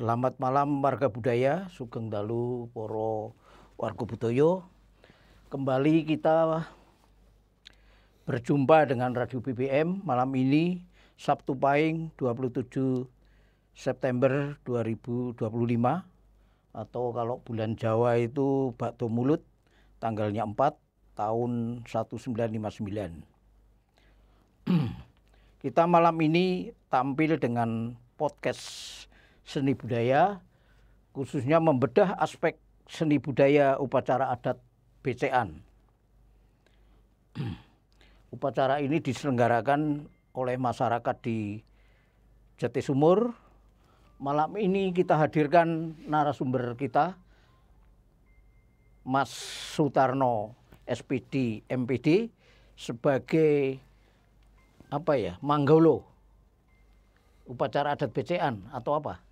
Selamat malam warga budaya, sugeng dalu poro warga budaya. Kembali kita berjumpa dengan Radio BBM malam ini Sabtu Pahing 27 September 2025 atau kalau bulan Jawa itu Bakto Mulut tanggalnya 4 tahun 1959. Kita malam ini tampil dengan podcast seni budaya, khususnya membedah aspek seni budaya upacara adat BCAN. Upacara ini diselenggarakan oleh masyarakat di Jatisumur. Malam ini kita hadirkan narasumber kita, Mas Sutarno, SPD, MPD, sebagai Manggolo upacara adat BCAN atau apa?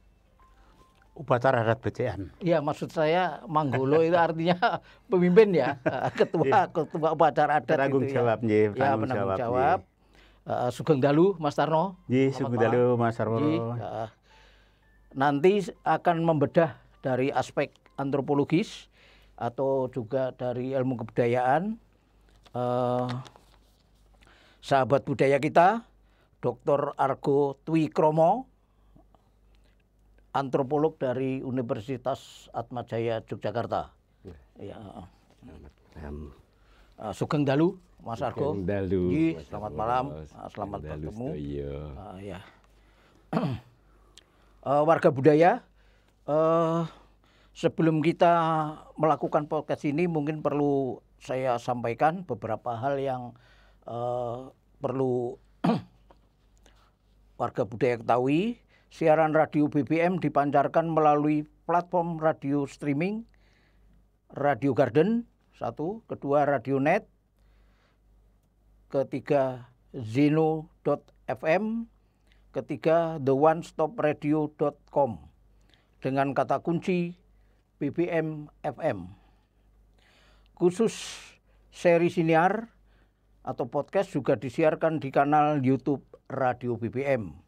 Upacara adat BCAN. Iya, maksud saya Manggolo itu artinya pemimpin ya, ketua upacara adat. Penanggung gitu jawab, ya. Ya, penanggung jawab. Sugeng dalu Mas Tarno. Sugeng dalu Mas Tarno. Nanti akan membedah dari aspek antropologis atau juga dari ilmu kebudayaan. Sahabat budaya kita, Dr. Argo Twikromo, antropolog dari Universitas Atmajaya Yogyakarta. Ya. Sugeng dalu Mas Argo. Sugeng dalu. Selamat malam, selamat bertemu. Ya. Warga budaya, sebelum kita melakukan podcast ini mungkin perlu saya sampaikan beberapa hal yang perlu warga budaya ketahui. Siaran radio BBM dipancarkan melalui platform radio streaming, Radio Garden, satu, kedua Radio Net, ketiga Zeno.fm, ketiga theonestop.radio.com dengan kata kunci BBM FM. Khusus seri siniar atau podcast juga disiarkan di kanal YouTube Radio BBM.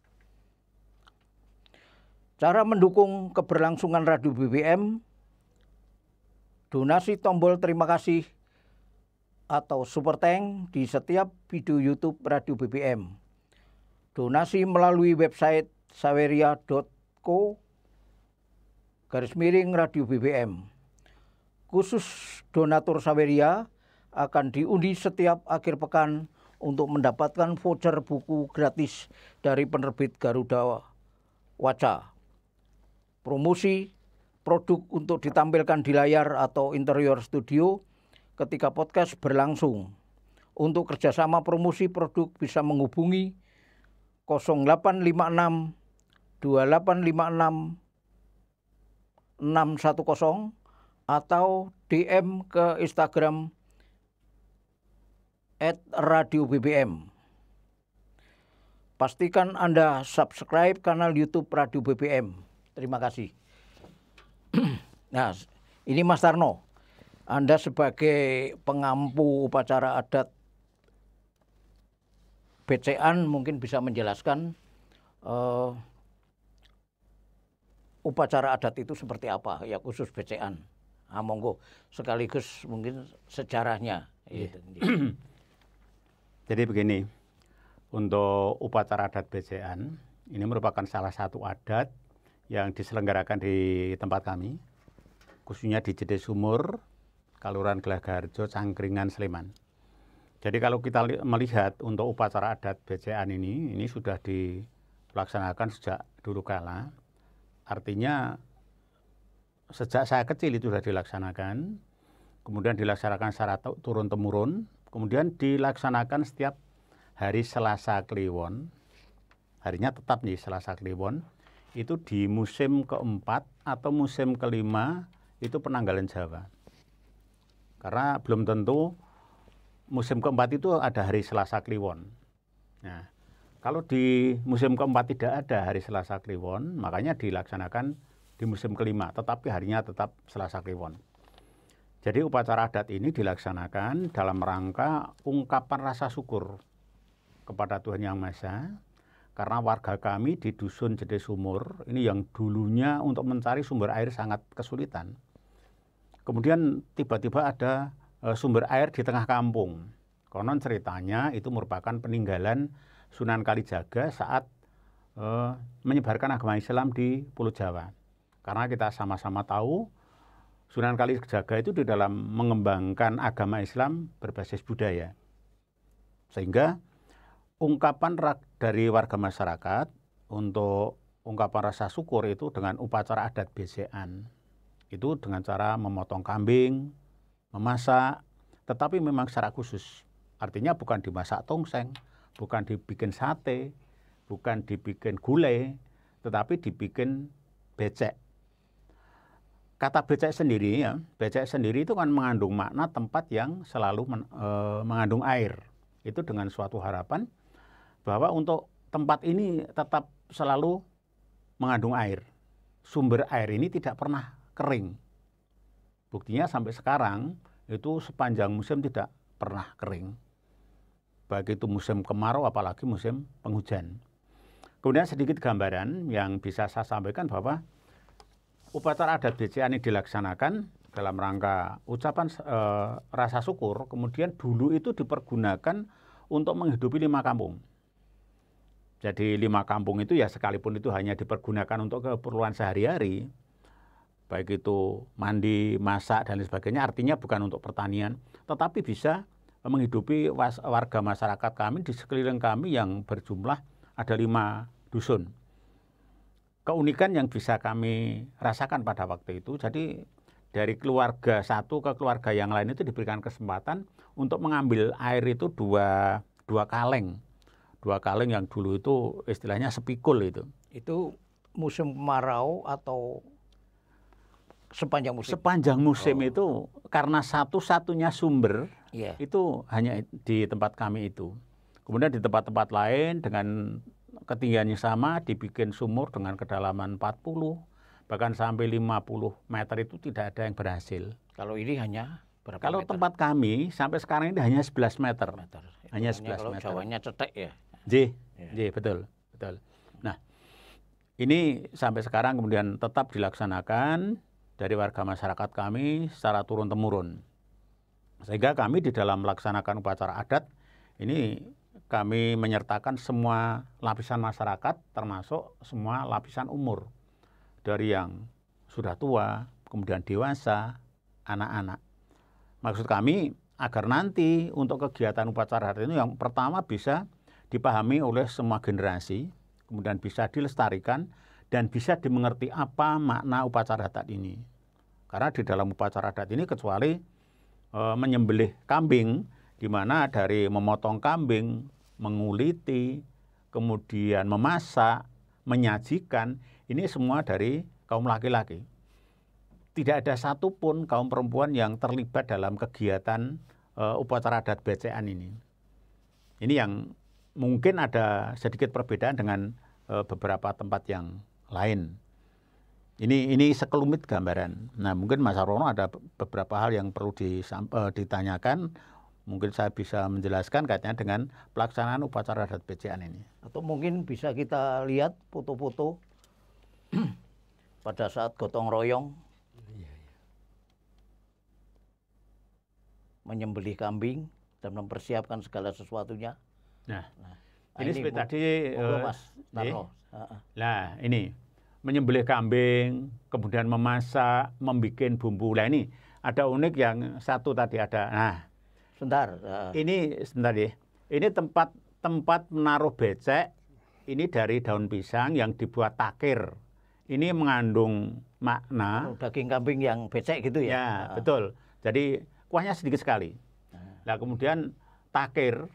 Cara mendukung keberlangsungan Radio BBM, donasi tombol terima kasih atau super thank di setiap video YouTube Radio BBM. Donasi melalui website saweria.co/Radio BBM. Khusus donatur Saweria akan diundi setiap akhir pekan untuk mendapatkan voucher buku gratis dari penerbit Garuda Waca. Promosi produk untuk ditampilkan di layar atau interior studio ketika podcast berlangsung. Untuk kerjasama promosi produk bisa menghubungi 0856 2856 610 atau DM ke Instagram @radiobbm. Pastikan Anda subscribe kanal YouTube Radio BBM. Terima kasih. Nah, ini Mas Tarno. Anda sebagai pengampu upacara adat BCAN mungkin bisa menjelaskan upacara adat itu seperti apa, ya khusus BCAN. Monggo, sekaligus mungkin sejarahnya. Jadi begini, untuk upacara adat BCAN ini merupakan salah satu adat yang diselenggarakan di tempat kami, khususnya di Jatisumur, Kelurahan Gelagahharjo, Cangkringan, Sleman. Jadi kalau kita melihat untuk upacara adat BCAN ini sudah dilaksanakan sejak dulu kala. Artinya sejak saya kecil itu sudah dilaksanakan, kemudian dilaksanakan secara turun-temurun, kemudian dilaksanakan setiap hari Selasa Kliwon. Harinya tetap nih Selasa Kliwon. Itu di musim keempat atau musim kelima itu penanggalan Jawa. Karena belum tentu musim keempat itu ada hari Selasa Kliwon. Nah, kalau di musim keempat tidak ada hari Selasa Kliwon, makanya dilaksanakan di musim kelima, tetapi harinya tetap Selasa Kliwon. Jadi upacara adat ini dilaksanakan dalam rangka ungkapan rasa syukur kepada Tuhan Yang Maha Esa karena warga kami di Dusun Jede Sumur ini yang dulunya untuk mencari sumber air sangat kesulitan. Kemudian tiba-tiba ada sumber air di tengah kampung. Konon ceritanya itu merupakan peninggalan Sunan Kalijaga saat menyebarkan agama Islam di Pulau Jawa. Karena kita sama-sama tahu Sunan Kalijaga itu di dalam mengembangkan agama Islam berbasis budaya. Sehingga ungkapan dari warga masyarakat untuk ungkapan rasa syukur itu dengan upacara adat besekan. Itu dengan cara memotong kambing, memasak, tetapi memang secara khusus. Artinya bukan dimasak tongseng, bukan dibikin sate, bukan dibikin gulai, tetapi dibikin becek. Kata becek sendiri ya, becek sendiri itu kan mengandung makna tempat yang selalu mengandung air. Itu dengan suatu harapan bahwa untuk tempat ini tetap selalu mengandung air. Sumber air ini tidak pernah kering. Buktinya sampai sekarang itu sepanjang musim tidak pernah kering. Baik itu musim kemarau apalagi musim penghujan. Kemudian sedikit gambaran yang bisa saya sampaikan bahwa upacara adat besekan ini dilaksanakan dalam rangka ucapan rasa syukur, kemudian dulu itu dipergunakan untuk menghidupi 5 kampung. Jadi 5 kampung itu ya sekalipun itu hanya dipergunakan untuk keperluan sehari-hari, baik itu mandi, masak, dan lain sebagainya, artinya bukan untuk pertanian, tetapi bisa menghidupi warga masyarakat kami di sekeliling kami yang berjumlah ada 5 dusun. Keunikan yang bisa kami rasakan pada waktu itu, jadi dari keluarga satu ke keluarga yang lain itu diberikan kesempatan untuk mengambil air itu dua kaleng. 2 kaleng yang dulu itu istilahnya sepikul itu. Itu musim kemarau atau sepanjang musim? Sepanjang musim itu karena satu-satunya sumber itu hanya di tempat kami itu. Kemudian di tempat-tempat lain dengan ketinggiannya sama dibikin sumur dengan kedalaman 40 bahkan sampai 50 meter itu tidak ada yang berhasil. Kalau ini hanya berapa Kalau meter? tempat kami sampai sekarang ini hanya 11 meter. Hanya 11 kalau meter. Jawanya cetek ya. Betul. Nah, ini sampai sekarang kemudian tetap dilaksanakan dari warga masyarakat kami secara turun-temurun. Sehingga kami di dalam melaksanakan upacara adat ini kami menyertakan semua lapisan masyarakat termasuk semua lapisan umur. Dari yang sudah tua, kemudian dewasa, anak-anak. Maksud kami agar nanti untuk kegiatan upacara adat ini yang pertama bisa dipahami oleh semua generasi, kemudian bisa dilestarikan dan bisa dimengerti apa makna upacara adat ini. Karena di dalam upacara adat ini kecuali menyembelih kambing, di mana dari memotong kambing, menguliti, kemudian memasak, menyajikan, ini semua dari kaum laki-laki. Tidak ada satupun kaum perempuan yang terlibat dalam kegiatan upacara adat besekan ini. Ini yang mungkin ada sedikit perbedaan dengan beberapa tempat yang lain. Ini sekelumit gambaran. Nah, mungkin Mas Sarono ada beberapa hal yang perlu ditanyakan. Mungkin saya bisa menjelaskan kaitannya dengan pelaksanaan upacara adat besekan ini. Atau mungkin bisa kita lihat foto-foto pada saat gotong royong menyembelih kambing dan mempersiapkan segala sesuatunya. Nah ini seperti tadi Mas Tarno. Nah, ini menyembelih kambing, kemudian memasak, membuat bumbu. Nah, ini ada unik yang satu tadi ada. Nah, sebentar. Ini sebentar ya. Ini tempat menaruh becek. Ini dari daun pisang yang dibuat takir. Ini mengandung makna. Daging kambing yang becek gitu ya? Ya, betul. Jadi kuahnya sedikit sekali. Nah, kemudian takir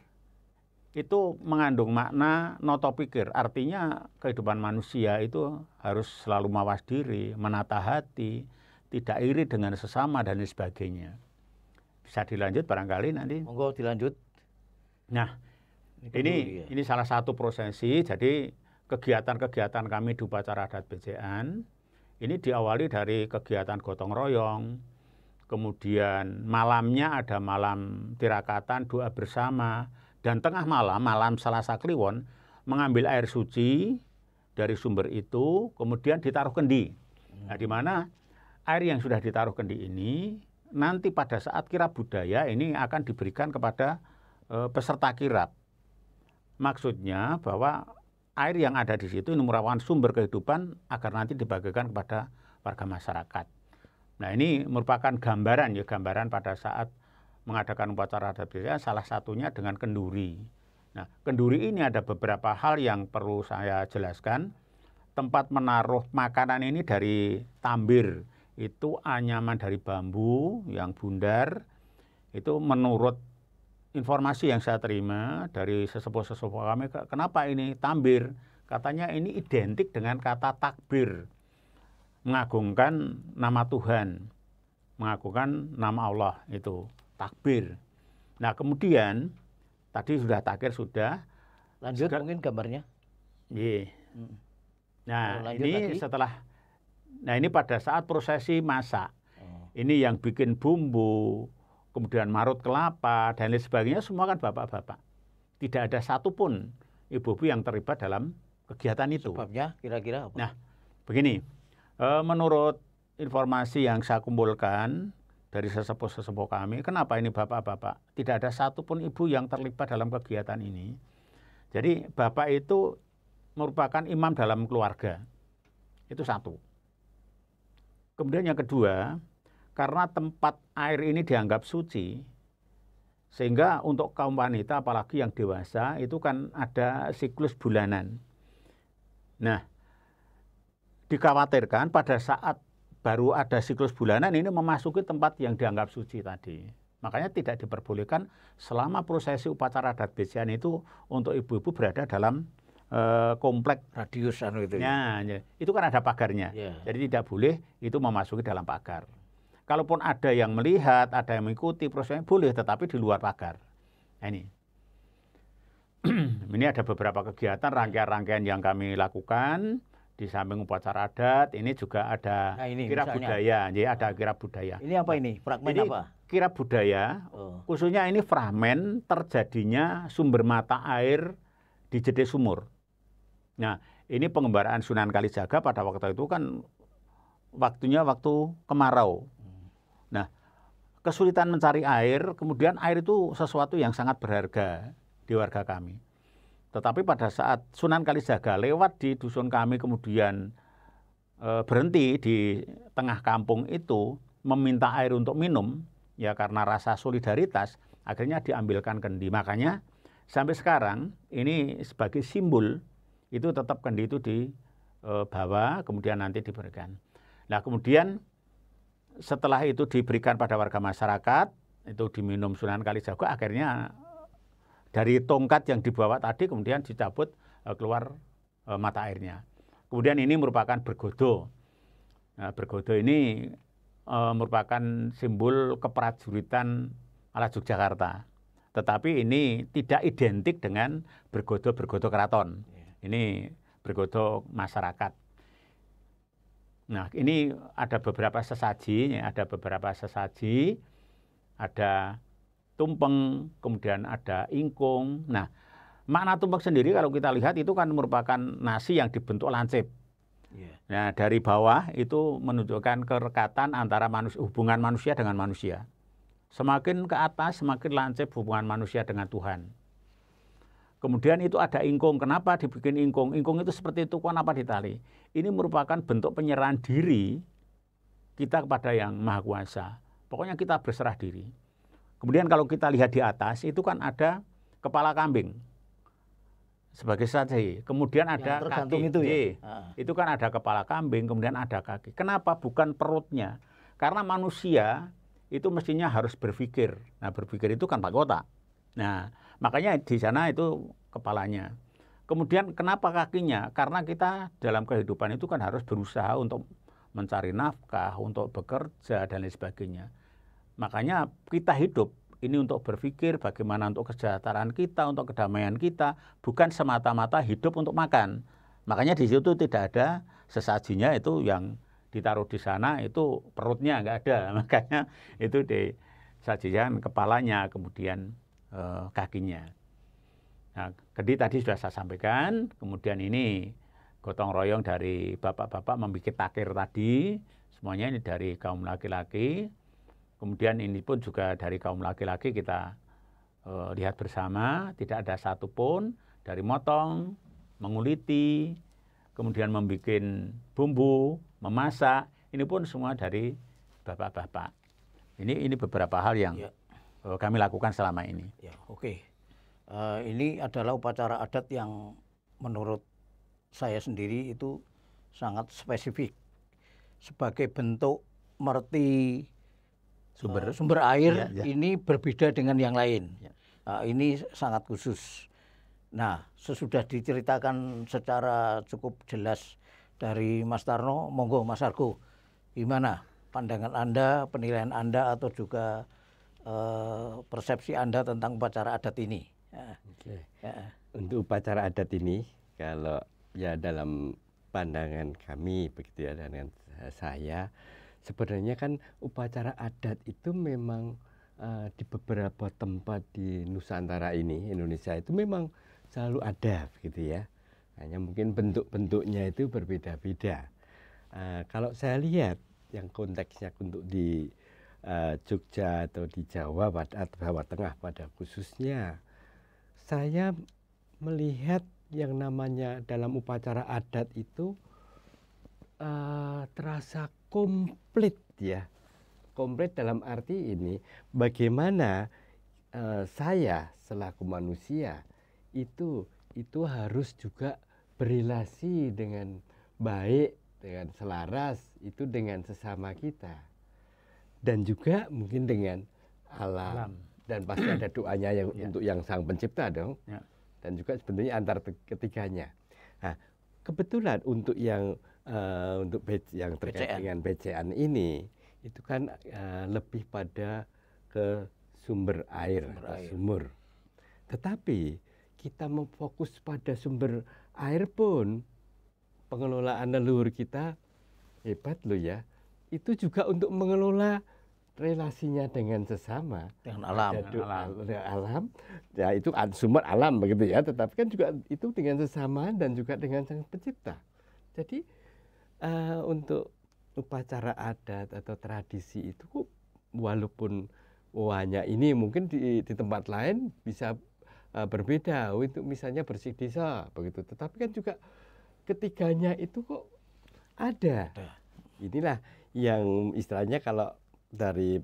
itu mengandung makna noto pikir. Artinya kehidupan manusia itu harus selalu mawas diri, menata hati, tidak iri dengan sesama dan sebagainya. Bisa dilanjut barangkali nanti. Monggo dilanjut. Nah, ini salah satu prosesi. Jadi kegiatan-kegiatan kami di upacara adat besekan ini diawali dari kegiatan gotong royong, kemudian malamnya ada malam tirakatan doa bersama, dan tengah malam Selasa Kliwon mengambil air suci dari sumber itu, kemudian ditaruh kendi. Nah, di mana air yang sudah ditaruh kendi ini nanti pada saat kirab budaya ini akan diberikan kepada peserta kirab. Maksudnya bahwa air yang ada di situ ini merupakan sumber kehidupan agar nanti dibagikan kepada warga masyarakat. Nah, ini merupakan gambaran pada saat mengadakan upacara adat desa, salah satunya dengan kenduri. Nah, kenduri ini ada beberapa hal yang perlu saya jelaskan. Tempat menaruh makanan ini dari tambir, itu anyaman dari bambu yang bundar. Itu menurut informasi yang saya terima dari sesepuh-sesepuh kami, kenapa ini tambir? Katanya ini identik dengan kata takbir, mengagungkan nama Tuhan, mengagungkan nama Allah, itu takbir. Nah, kemudian tadi sudah takbir sudah. Lanjut mungkin gambarnya. Iya. Nah, ini setelah, nah ini pada saat prosesi masak. Ini yang bikin bumbu, kemudian marut kelapa, dan lain sebagainya, semua kan bapak-bapak. Tidak ada satupun ibu-ibu yang terlibat dalam kegiatan itu. Sebabnya kira-kira apa? Nah, begini, menurut informasi yang saya kumpulkan dari sesepuh-sesepuh kami, kenapa ini bapak-bapak? Tidak ada satupun ibu yang terlibat dalam kegiatan ini. Jadi bapak itu merupakan imam dalam keluarga. Itu satu. Kemudian yang kedua, karena tempat air ini dianggap suci, sehingga untuk kaum wanita apalagi yang dewasa itu kan ada siklus bulanan. Nah, dikhawatirkan pada saat baru ada siklus bulanan ini memasuki tempat yang dianggap suci tadi. Makanya tidak diperbolehkan selama prosesi upacara adat besean itu untuk ibu-ibu berada dalam komplek radius itu. Ya, itu kan ada pagarnya. Yeah. Jadi tidak boleh itu memasuki dalam pagar. Kalaupun ada yang melihat, ada yang mengikuti prosesnya boleh, tetapi di luar pagar. Nah, ini. Ini ada beberapa kegiatan rangkaian-rangkaian yang kami lakukan. Di samping upacara adat, ini juga ada kirab budaya. Jadi ada kirab budaya. Ini apa ini? Fragmen jadi, apa? Kirab budaya, khususnya ini fragmen terjadinya sumber mata air di Jede Sumur. Nah, ini pengembaraan Sunan Kalijaga pada waktu itu kan waktunya waktu kemarau. Nah, kesulitan mencari air, kemudian air itu sesuatu yang sangat berharga di warga kami. Tetapi pada saat Sunan Kalijaga lewat di dusun kami kemudian berhenti di tengah kampung itu meminta air untuk minum, ya karena rasa solidaritas, akhirnya diambilkan kendi. Makanya sampai sekarang ini sebagai simbol itu tetap kendi itu dibawa, kemudian nanti diberikan. Nah, kemudian setelah itu diberikan pada warga masyarakat, itu diminum Sunan Kalijaga, akhirnya dari tongkat yang dibawa tadi kemudian dicabut keluar mata airnya. Kemudian ini merupakan bergodo. Nah, bergodo ini merupakan simbol keprajuritan ala Yogyakarta. Tetapi ini tidak identik dengan bergodo-bergodo keraton. Ini bergodo masyarakat. Nah, ini ada beberapa sesaji, ada tumpeng, kemudian ada ingkung. Nah, makna tumpeng sendiri kalau kita lihat itu kan merupakan nasi yang dibentuk lancip. Nah, dari bawah itu menunjukkan kerekatan antara hubungan manusia dengan manusia. Semakin ke atas, semakin lancip hubungan manusia dengan Tuhan. Kemudian itu ada ingkung. Kenapa dibikin ingkung? Ingkung itu seperti itu, kenapa ditali? Ini merupakan bentuk penyerahan diri kita kepada Yang Maha Kuasa. Pokoknya kita berserah diri. Kemudian kalau kita lihat di atas, itu kan ada kepala kambing sebagai saji. Kemudian ada kaki. Itu, ya? Itu kan ada kepala kambing, kemudian ada kaki. Kenapa bukan perutnya? Karena manusia itu mestinya harus berpikir. Nah, berpikir itu kan pakai otak. Nah, makanya di sana itu kepalanya. Kemudian kenapa kakinya? Karena kita dalam kehidupan itu kan harus berusaha untuk mencari nafkah, untuk bekerja, dan lain sebagainya. Makanya kita hidup ini untuk berpikir bagaimana untuk kesejahteraan kita, untuk kedamaian kita, bukan semata-mata hidup untuk makan. Makanya di situ tidak ada sesajinya itu yang ditaruh di sana itu perutnya nggak ada. Makanya itu disajikan kepalanya, kemudian kakinya. Nah, Gedi tadi sudah saya sampaikan, kemudian ini gotong royong dari bapak-bapak membuat takir tadi, semuanya ini dari kaum laki-laki. Kemudian ini pun juga dari kaum laki-laki kita lihat bersama, tidak ada satupun dari motong, menguliti, kemudian membuat bumbu, memasak, ini pun semua dari bapak-bapak. Ini beberapa hal yang kami lakukan selama ini. Ya, oke. Ini adalah upacara adat yang menurut saya sendiri itu sangat spesifik sebagai bentuk merti sumber air. Ini berbeda dengan yang lain. Ini sangat khusus. Nah, sesudah diceritakan secara cukup jelas dari Mas Tarno, monggo Mas Argo, gimana pandangan Anda, penilaian Anda atau juga persepsi Anda tentang upacara adat ini? Untuk upacara adat ini, kalau ya dalam pandangan kami begitu ya, dengan saya, sebenarnya kan upacara adat itu memang di beberapa tempat di Nusantara ini, Indonesia itu memang selalu ada begitu ya. Hanya mungkin bentuk-bentuknya itu berbeda-beda. Kalau saya lihat yang konteksnya untuk di Jogja atau di Jawa atau Jawa Tengah pada khususnya, saya melihat yang namanya dalam upacara adat itu terasa komplit ya. Komplit dalam arti ini bagaimana saya selaku manusia itu harus juga berelasi dengan baik, dengan selaras itu dengan sesama kita. Dan juga mungkin dengan alam. Dan pasti ada doanya yang untuk yang Sang Pencipta dong. Dan juga sebenarnya antar ketiganya. Nah, kebetulan untuk yang yang terkait dengan BCN ini itu kan lebih pada ke sumber air, sumur. Tetapi kita memfokus pada sumber air pun pengelolaan leluhur kita hebat loh ya. Itu juga untuk mengelola relasinya dengan sesama, dengan alam. Alam, ya itu sumber alam begitu ya. Tetapi kan juga itu dengan sesama dan juga dengan Sang Pencipta. Jadi untuk upacara adat atau tradisi itu walaupun hanya ini mungkin di tempat lain bisa berbeda. Untuk misalnya bersih desa begitu. Tetapi kan juga ketiganya itu kok ada. Inilah yang istilahnya kalau dari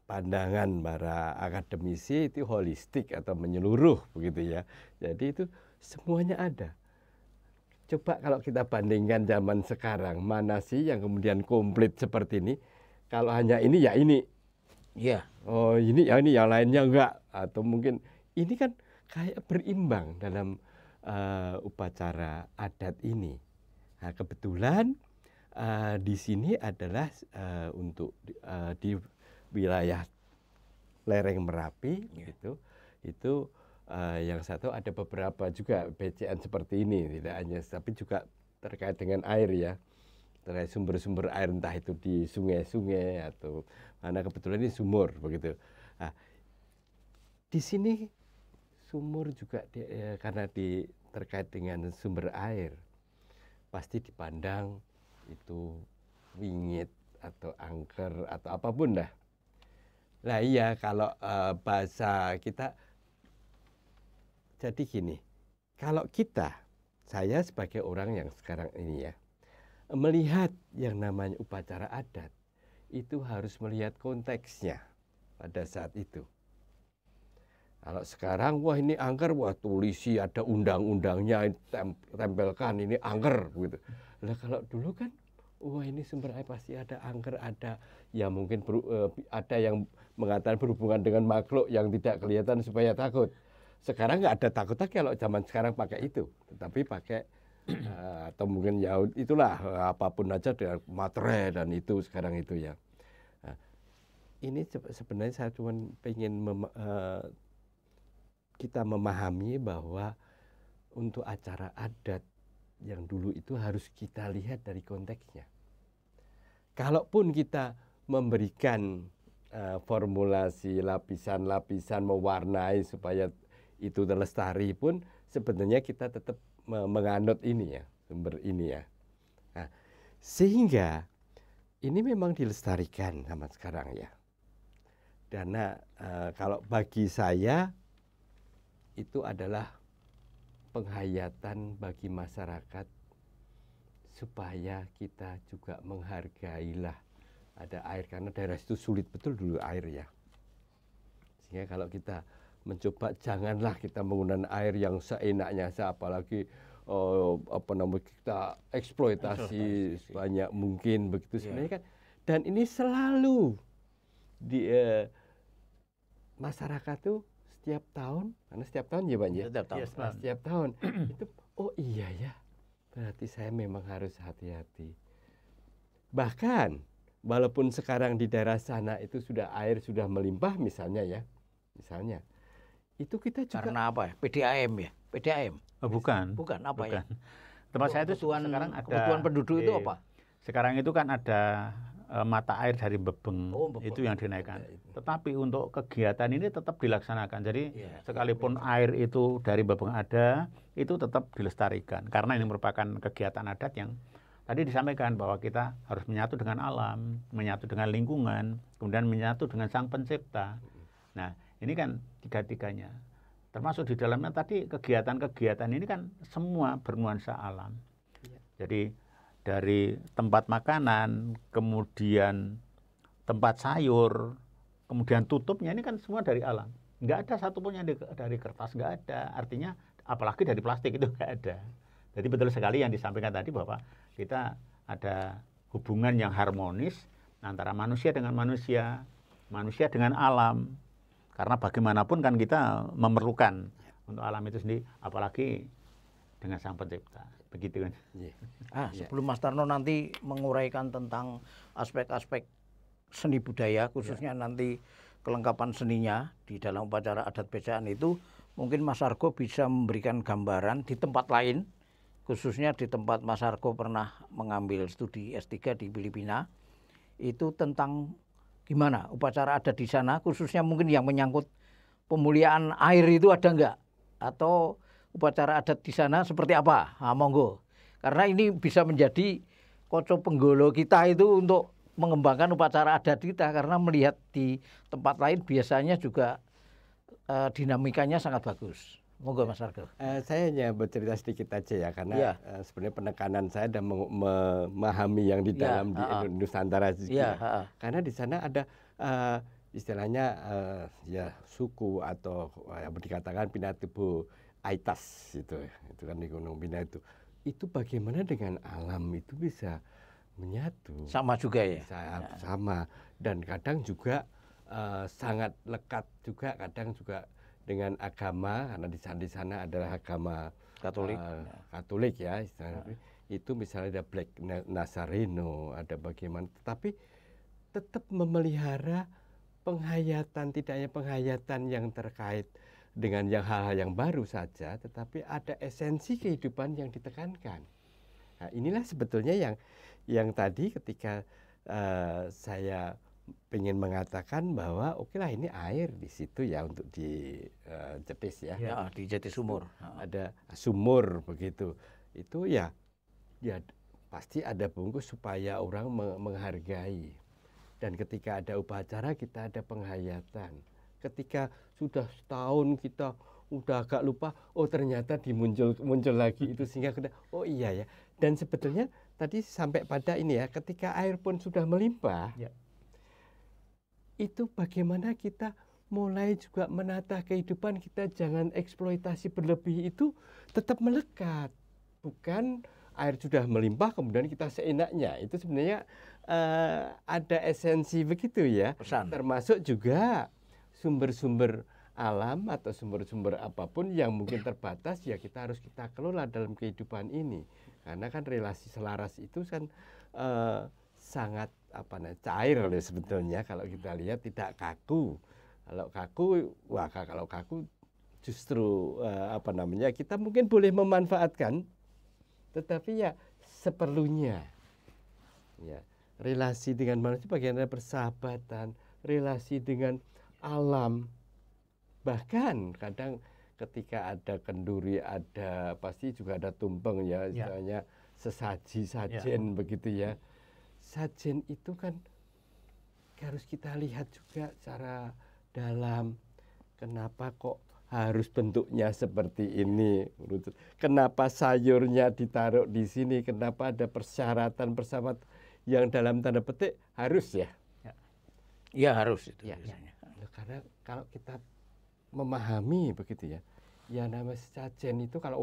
pandangan para akademisi itu holistik atau menyeluruh begitu ya. Jadi itu semuanya ada. Coba kalau kita bandingkan zaman sekarang, mana sih yang kemudian komplit seperti ini? Kalau hanya ini ya ini. Iya. Oh ini ya ini, yang lainnya enggak. Atau mungkin ini kan kayak berimbang dalam upacara adat ini. Nah, kebetulan di sini adalah untuk di wilayah lereng Merapi gitu. Itu yang saya tahu ada beberapa juga BCN seperti ini, tidak hanya tapi juga terkait dengan air ya. Terkait sumber-sumber air entah itu di sungai-sungai atau mana, kebetulan ini sumur begitu. Nah, di sini sumur juga karena terkait dengan sumber air pasti dipandang itu wingit atau angker atau apapun dah. Nah iya, kalau bahasa kita jadi gini, kalau saya sebagai orang yang sekarang ini ya, melihat yang namanya upacara adat, itu harus melihat konteksnya pada saat itu. Kalau sekarang, wah ini angker, wah tulisi ada undang-undangnya, tempelkan ini angker gitu. Nah kalau dulu kan, wah ini sumber air pasti ada angker, ada ya mungkin ada yang mengatakan berhubungan dengan makhluk yang tidak kelihatan supaya takut. Sekarang nggak ada takutnya kalau zaman sekarang pakai itu, tetapi pakai atau mungkin ya itulah apapun aja dengan materai dan itu sekarang itu ya. Nah, ini sebenarnya saya cuma pengen kita memahami bahwa untuk acara adat yang dulu itu harus kita lihat dari konteksnya. Kalaupun kita memberikan formulasi lapisan-lapisan mewarnai supaya itu terlestari pun sebenarnya kita tetap menganut ini ya, sumber ini ya. Nah, sehingga ini memang dilestarikan sama sekarang ya. Karena kalau bagi saya itu adalah penghayatan bagi masyarakat supaya kita juga menghargailah ada air, karena daerah itu sulit betul dulu air ya. Sehingga kalau kita mencoba janganlah kita menggunakan air yang seenaknya, apalagi kita eksploitasi sebanyak mungkin begitu sebenarnya kan. Dan ini selalu di masyarakat tuh setiap tahun, karena setiap tahun ya Pak ya. Setiap tahun itu oh iya ya. Berarti saya memang harus hati-hati. Bahkan walaupun sekarang di daerah sana itu air sudah melimpah misalnya ya. Misalnya itu kita juga karena apa ya? PDAM ya? PDAM? Oh, bukan. Bukan apa bukan. ya? Tempat saya itu sekarang ada kebutuhan penduduk itu apa? Sekarang itu kan ada mata air dari Bebeng, itu yang dinaikkan. Tetapi untuk kegiatan ini tetap dilaksanakan. Jadi sekalipun air itu dari Bebeng ada, itu tetap dilestarikan. Karena ini merupakan kegiatan adat yang tadi disampaikan bahwa kita harus menyatu dengan alam, menyatu dengan lingkungan, kemudian menyatu dengan Sang Pencipta. Nah, ini kan tiga-tiganya. Termasuk di dalamnya tadi kegiatan-kegiatan ini kan semua bernuansa alam. Jadi dari tempat makanan, kemudian tempat sayur, kemudian tutupnya ini kan semua dari alam. Nggak ada satupun yang dari kertas, nggak ada. Artinya apalagi dari plastik itu nggak ada. Jadi betul sekali yang disampaikan tadi bahwa kita ada hubungan yang harmonis antara manusia dengan manusia, manusia dengan alam. Karena bagaimanapun kan kita memerlukan untuk alam itu sendiri, apalagi dengan Sang Pencipta. Begitu kan. Sebelum Mas Tarno nanti menguraikan tentang aspek-aspek seni budaya, khususnya nanti kelengkapan seninya di dalam upacara adat becaan itu, mungkin Mas Argo bisa memberikan gambaran di tempat lain, khususnya di tempat Mas Argo pernah mengambil studi S3 di Filipina, itu tentang gimana upacara adat di sana, khususnya mungkin yang menyangkut pemuliaan air itu ada enggak? Atau upacara adat di sana seperti apa? Monggo. Karena ini bisa menjadi koco penggolo kita itu untuk mengembangkan upacara adat kita, karena melihat di tempat lain biasanya juga dinamikanya sangat bagus. Monggo Mas Argo. Saya hanya bercerita sedikit aja ya, karena sebenarnya penekanan saya dan memahami yang di dalam di Nusantara. Karena di sana ada istilahnya ya suku atau yang dikatakan Pinatubo Aitas itu kan di Gunung Bina itu bagaimana dengan alam itu bisa menyatu. Sama juga ya. Sama, dan kadang juga sangat lekat juga, kadang juga dengan agama, karena di sana adalah agama Katolik ya, itu misalnya ada Black Nazareno, ada bagaimana, tetapi tetap memelihara penghayatan, tidak hanya penghayatan yang terkait dengan hal-hal yang baru saja, tetapi ada esensi kehidupan yang ditekankan. Nah, inilah sebetulnya yang tadi ketika saya ingin mengatakan bahwa oke lah ini air di situ ya untuk di Jetis ya. Di Jetis sumur. Ada sumur begitu. Itu ya pasti ada bungkus supaya orang menghargai. Dan ketika ada upacara kita ada penghayatan. Ketika sudah setahun kita udah agak lupa, oh ternyata muncul lagi itu, sehingga kita oh iya ya. Dan sebetulnya tadi sampai pada ini ya, ketika air pun sudah melimpah, itu bagaimana kita mulai juga menata kehidupan kita, jangan eksploitasi berlebih itu tetap melekat. Bukan air sudah melimpah kemudian kita seenaknya. Itu sebenarnya ada esensi begitu ya. Pesan. Termasuk juga sumber-sumber alam atau sumber-sumber apapun yang mungkin terbatas ya kita harus kita kelola dalam kehidupan ini. Karena kan relasi selaras itu kan sangat cair sebetulnya, kalau kita lihat tidak kaku. Kalau kaku justru kita mungkin boleh memanfaatkan, tetapi ya seperlunya. Ya, relasi dengan manusia bagaimana persahabatan, relasi dengan alam. Bahkan kadang ketika ada kenduri, ada pasti juga ada tumpeng ya, istilahnya sesaji, sajen begitu ya. Sajen itu kan harus kita lihat juga secara dalam. Kenapa kok harus bentuknya seperti ini? Kenapa sayurnya ditaruh di sini? Kenapa ada persyaratan yang dalam tanda petik harus ya? Ya harus itu. Ya. Karena kalau kita memahami begitu ya, ya namanya sajen itu kalau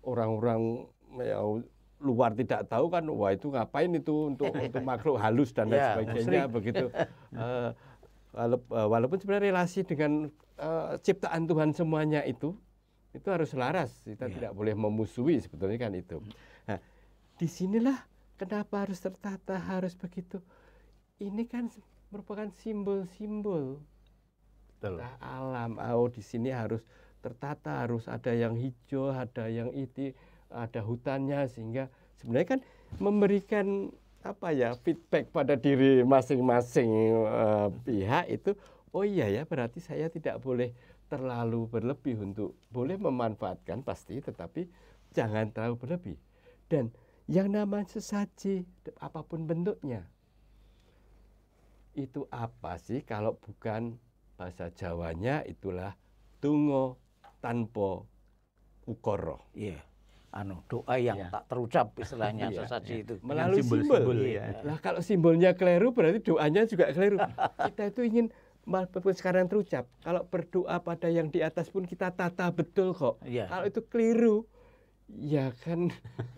orang-orang ya, luar tidak tahu kan, wah itu ngapain itu untuk makhluk halus dan lain sebagainya begitu. Walaupun sebenarnya relasi dengan ciptaan Tuhan semuanya itu harus selaras. Kita tidak boleh memusuhi sebetulnya kan itu. Nah, disinilah kenapa harus tertata, harus begitu. Ini kan merupakan simbol-simbol alam. Oh, di sini harus tertata, harus ada yang hijau, ada yang ada hutannya, sehingga sebenarnya kan memberikan feedback pada diri masing-masing pihak itu. Oh iya ya, berarti saya tidak boleh terlalu berlebih untuk boleh memanfaatkan pasti, tetapi jangan terlalu berlebih. Dan yang namanya sesaji apapun bentuknya, itu apa sih kalau bukan bahasa Jawanya itulah tungo tanpa ukoro. Iya. Doa yang tak terucap istilahnya sesaji itu. Melalui simbol. Lah kalau simbolnya keliru berarti doanya juga keliru. Kita itu ingin walaupun sekarang terucap, kalau berdoa pada yang di atas pun kita tata betul kok. Kalau itu keliru, ya kan,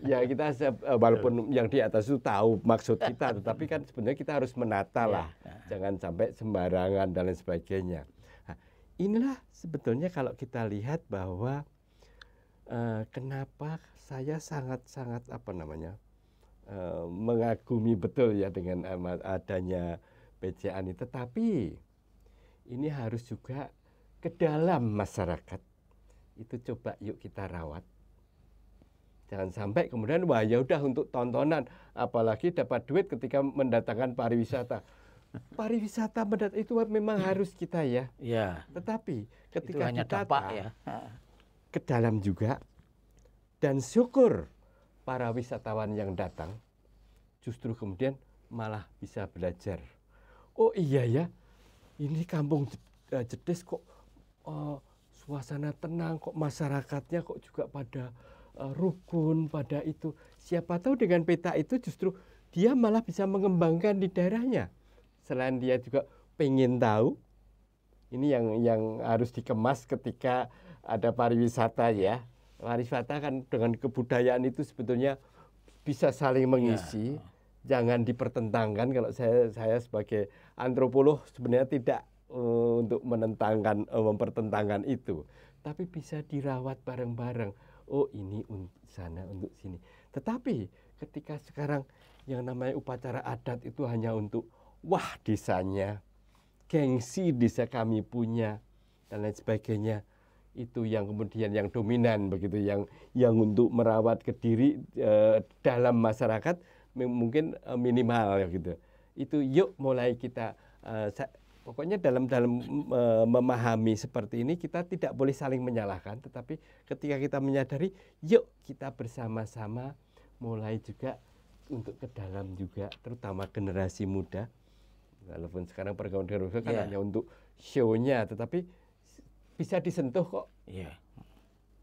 ya kita walaupun yang di atas itu tahu maksud kita, tetapi kan sebenarnya kita harus menata lah, jangan sampai sembarangan dan lain sebagainya. Nah, inilah sebetulnya kalau kita lihat bahwa kenapa saya sangat-sangat mengagumi betul ya dengan adanya PCA ini, tetapi ini harus juga ke dalam masyarakat. Itu coba yuk kita rawat. Jangan sampai kemudian wah ya udah untuk tontonan, apalagi dapat duit ketika mendatangkan pariwisata. Pariwisata itu memang harus kita ya. Tetapi ketika kita ke dalam juga, dan syukur para wisatawan yang datang justru kemudian malah bisa belajar. Oh iya ya, ini kampung Jedes kok suasana tenang, kok masyarakatnya kok juga pada rukun, pada itu. Siapa tahu dengan peta itu justru dia malah bisa mengembangkan di daerahnya. Selain dia juga pengen tahu, ini yang harus dikemas ketika ada pariwisata ya. Pariwisata kan dengan kebudayaan itu sebetulnya bisa saling mengisi. Jangan dipertentangkan. Kalau saya sebagai antropolog sebenarnya tidak untuk mempertentangkan itu. Tapi bisa dirawat bareng-bareng. Oh ini untuk sana, untuk sini. Tetapi ketika sekarang yang namanya upacara adat itu hanya untuk wah desanya, gengsi desa kami punya, dan lain sebagainya. Itu yang kemudian yang dominan begitu, yang untuk merawat ke diri dalam masyarakat mungkin minimal gitu. Itu yuk mulai kita pokoknya dalam memahami seperti ini kita tidak boleh saling menyalahkan, tetapi ketika kita menyadari yuk kita bersama-sama mulai juga untuk ke dalam juga, terutama generasi muda. Walaupun sekarang pergaulan kan hanya untuk show-nya, tetapi bisa disentuh kok.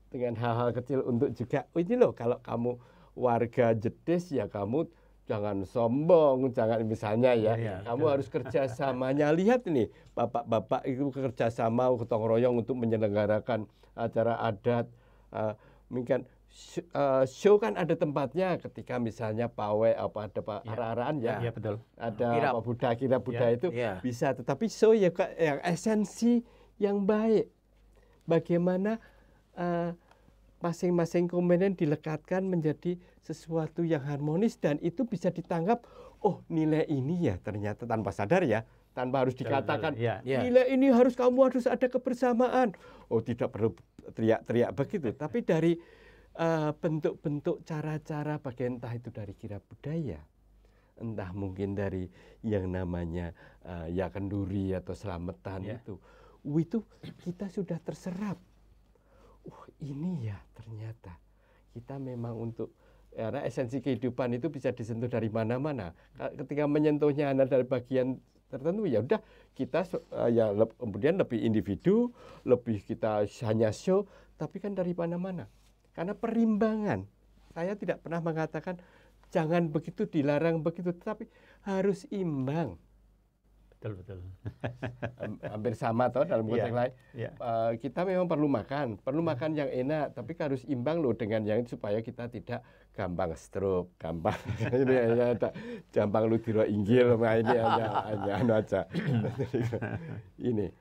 Dengan hal-hal kecil untuk juga, oh ini loh kalau kamu warga Jedes ya kamu jangan sombong, jangan misalnya kamu harus kerjasamanya. Lihat ini bapak-bapak itu kerjasama gotong royong untuk menyelenggarakan acara adat. Mungkin show kan ada tempatnya ketika misalnya pawai apa ada arah-arahan betul. Ada kira Buddha itu bisa, tetapi show yang esensi yang baik. Bagaimana masing-masing komponen dilekatkan menjadi sesuatu yang harmonis dan itu bisa ditangkap, oh nilai ini ya ternyata tanpa sadar ya, tanpa harus dikatakan nilai ini harus ada kebersamaan. Oh tidak perlu teriak-teriak begitu, tapi dari bentuk-bentuk cara-cara bagian entah itu dari kira budaya, entah mungkin dari yang namanya kenduri atau selamatan itu kita sudah terserap. ini ya ternyata kita memang untuk, karena esensi kehidupan itu bisa disentuh dari mana-mana. Ketika menyentuhnya hanya dari bagian tertentu, ya udah kita kemudian lebih individu, lebih kita hanya show, tapi kan dari mana-mana. Karena perimbangan, saya tidak pernah mengatakan jangan begitu, dilarang begitu, tapi harus imbang. Betul. Hampir sama toh dalam konteks lain. Kita memang perlu makan yang enak, tapi harus imbang loh dengan yang supaya kita tidak gampang stroke, gampang gampang ludiro inggil, ini hanya aja. ini